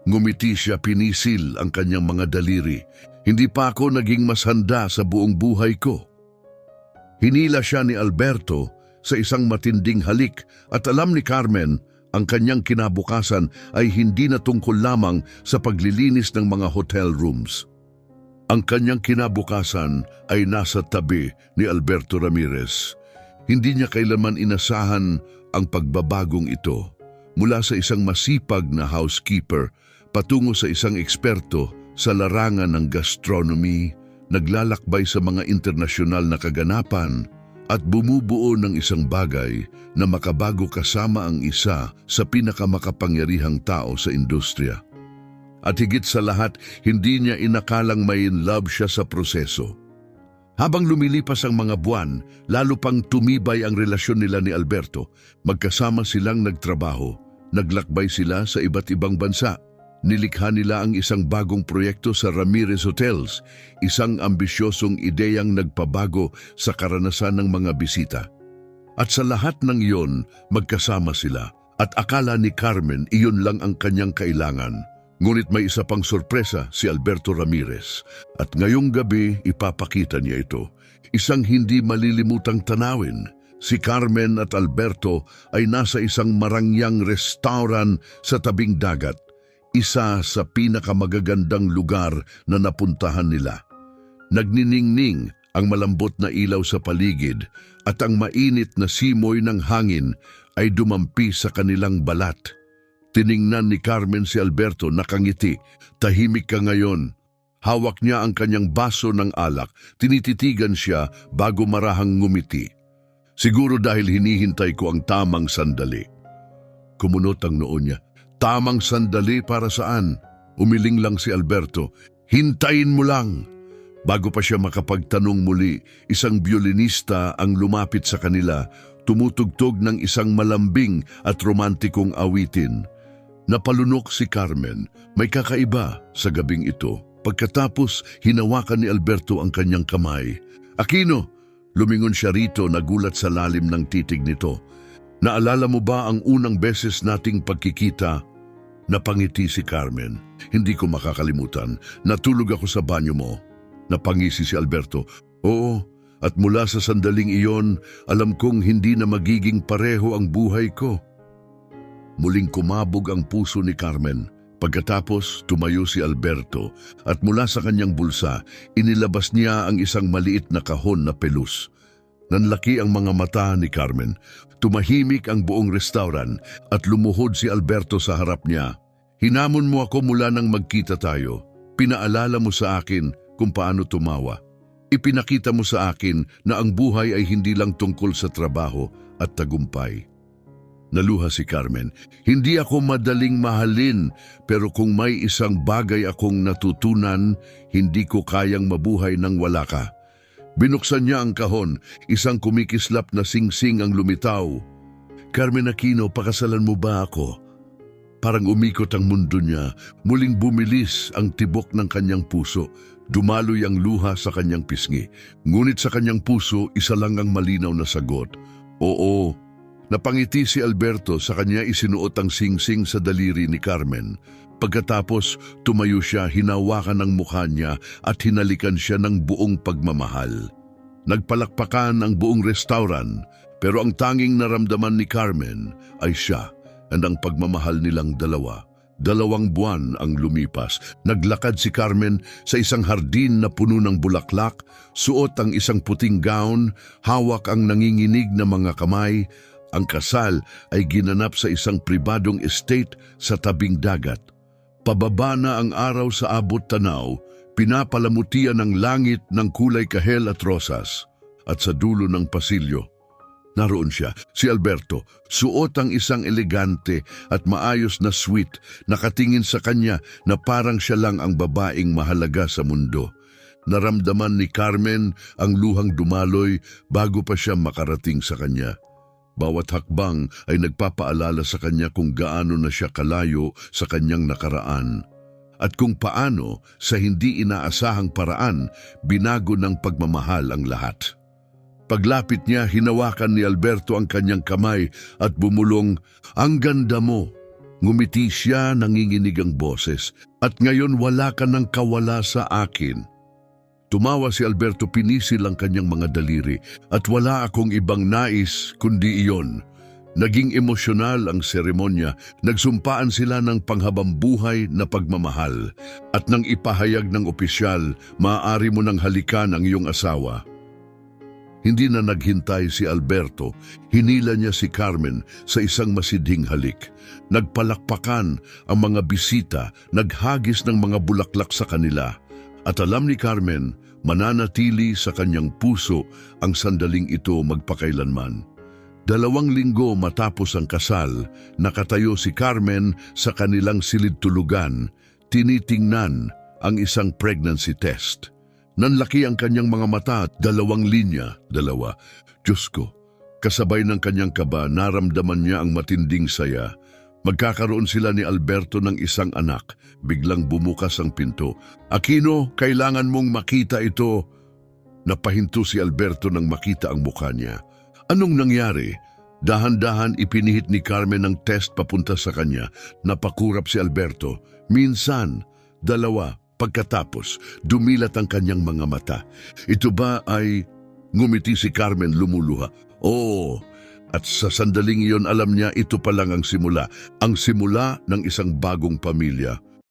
Ngumiti siya, pinisil ang kanyang mga daliri. Hindi pa ako naging mas handa sa buong buhay ko. Hinila siya ni Alberto sa isang matinding halik at alam ni Carmen ang kanyang kinabukasan ay hindi na tungkol lamang sa paglilinis ng mga hotel rooms. Ang kanyang kinabukasan ay nasa tabi ni Alberto Ramirez. Hindi niya kailanman inasahan ang pagbabagong ito. Mula sa isang masipag na housekeeper patungo sa isang eksperto sa larangan ng gastronomy, naglalakbay sa mga internasyonal na kaganapan at bumubuo ng isang bagay na makabago kasama ang isa sa pinakamakapangyarihang tao sa industriya. At higit sa lahat, hindi niya inakalang may in love siya sa proseso. Habang lumilipas ang mga buwan, lalo pang tumibay ang relasyon nila ni Alberto. Magkasama silang nagtrabaho, naglakbay sila sa iba't ibang bansa. Nilikha nila ang isang bagong proyekto sa Ramirez Hotels, isang ambisyosong ideyang nagpabago sa karanasan ng mga bisita. At sa lahat ng iyon, magkasama sila. At akala ni Carmen iyon lang ang kanyang kailangan. Ngunit may isa pang sorpresa si Alberto Ramirez at ngayong gabi ipapakita niya ito. Isang hindi malilimutang tanawin. Si Carmen at Alberto ay nasa isang marangyang restaurant sa tabing dagat, isa sa pinakamagagandang lugar na napuntahan nila. Nagniningning ang malambot na ilaw sa paligid at ang mainit na simoy ng hangin ay dumampi sa kanilang balat. Tiningnan ni Carmen si Alberto, nakangiti. Tahimik ka ngayon. Hawak niya ang kanyang baso ng alak. Tinititigan siya bago marahang ngumiti. Siguro dahil hinihintay ko ang tamang sandali. Kumunot ang noo niya. Tamang sandali para saan? Umiling lang si Alberto. Hintayin mo lang. Bago pa siya makapagtanong muli, isang biolinista ang lumapit sa kanila, tumutugtog ng isang malambing at romantikong awitin. Napalunok si Carmen, may kakaiba sa gabing ito. Pagkatapos, hinawakan ni Alberto ang kanyang kamay. Aquino! Lumingon siya rito, nagulat sa lalim ng titig nito. Naalala mo ba ang unang beses nating pagkikita? Napangiti si Carmen. Hindi ko makakalimutan. Natulog ako sa banyo mo. Napangisi si Alberto. Oo, at mula sa sandaling iyon, alam kong hindi na magiging pareho ang buhay ko. Muling kumabog ang puso ni Carmen. Pagkatapos, tumayo si Alberto at mula sa kanyang bulsa, inilabas niya ang isang maliit na kahon na pelus. Nanlaki ang mga mata ni Carmen. Tumahimik ang buong restaurant at lumuhod si Alberto sa harap niya. Hinamon mo ako mula nang magkita tayo. Pinaalala mo sa akin kung paano tumawa. Ipinakita mo sa akin na ang buhay ay hindi lang tungkol sa trabaho at tagumpay. Naluha si Carmen. Hindi ako madaling mahalin, pero kung may isang bagay akong natutunan, hindi ko kayang mabuhay nang wala ka. Binuksan niya ang kahon, isang kumikislap na singsing ang lumitaw. Carmen Aquino, pakasalan mo ba ako? Parang umikot ang mundo niya, muling bumilis ang tibok ng kanyang puso. Dumaloy ang luha sa kanyang pisngi. Ngunit sa kanyang puso, isa lang ang malinaw na sagot. Oo. Napangiti si Alberto, sa kanya isinuot ang singsing sa daliri ni Carmen. Pagkatapos, tumayo siya, hinawakan ang mukha niya at hinalikan siya ng buong pagmamahal. Nagpalakpakan ang buong restaurant, pero ang tanging naramdaman ni Carmen ay siya at ang pagmamahal nilang dalawa. 2 buwan ang lumipas. Naglakad si Carmen sa isang hardin na puno ng bulaklak, suot ang isang puting gown, hawak ang nanginginig na mga kamay. Ang kasal ay ginanap sa isang pribadong estate sa tabing dagat. Pababa na ang araw sa abot tanaw, pinapalamutian ng langit ng kulay kahel at rosas. At sa dulo ng pasilyo, naroon siya, si Alberto, suot ang isang elegante at maayos na suite, nakatingin sa kanya na parang siya lang ang babaeng mahalaga sa mundo. Naramdaman ni Carmen ang luhang dumaloy bago pa siya makarating sa kanya. Bawat hakbang ay nagpapaalala sa kanya kung gaano na siya kalayo sa kanyang nakaraan at kung paano sa hindi inaasahang paraan binago ng pagmamahal ang lahat. Paglapit niya, hinawakan ni Alberto ang kanyang kamay at bumulong, "Ang ganda mo." Ngumiti siya, nanginginig ang boses, "At ngayon wala ka nang kawala sa akin." Tumawa si Alberto, pinisil ang kanyang mga daliri, "At wala akong ibang nais kundi iyon." Naging emosyonal ang seremonya, nagsumpaan sila ng panghabambuhay na pagmamahal. At nang ipahayag ng opisyal, "Maaari mo nang halikan ang iyong asawa." Hindi na naghintay si Alberto, hinila niya si Carmen sa isang masidhing halik. Nagpalakpakan ang mga bisita, naghagis ng mga bulaklak sa kanila. At alam ni Carmen, mananatili sa kanyang puso ang sandaling ito magpakailanman. 2 linggo matapos ang kasal, nakatayo si Carmen sa kanilang silid-tulugan, tinitingnan ang isang pregnancy test. Nanlaki ang kanyang mga mata at 2 linya, 2. Diyos ko, kasabay ng kanyang kaba, naramdaman niya ang matinding saya. Magkakaroon sila ni Alberto ng isang anak. Biglang bumukas ang pinto. "Aquino, kailangan mong makita ito." Napahinto si Alberto nang makita ang mukha niya. "Anong nangyari?" Dahan-dahan ipinihit ni Carmen ang test papunta sa kanya. Napakurap si Alberto. Minsan, dalawa, pagkatapos, dumilat ang kanyang mga mata. Ito ba ay... Ngumiti si Carmen, lumuluha. Oo, at sa sandaling iyon alam niya ito pa lang ang simula. Ang simula ng isang bagong pamilya.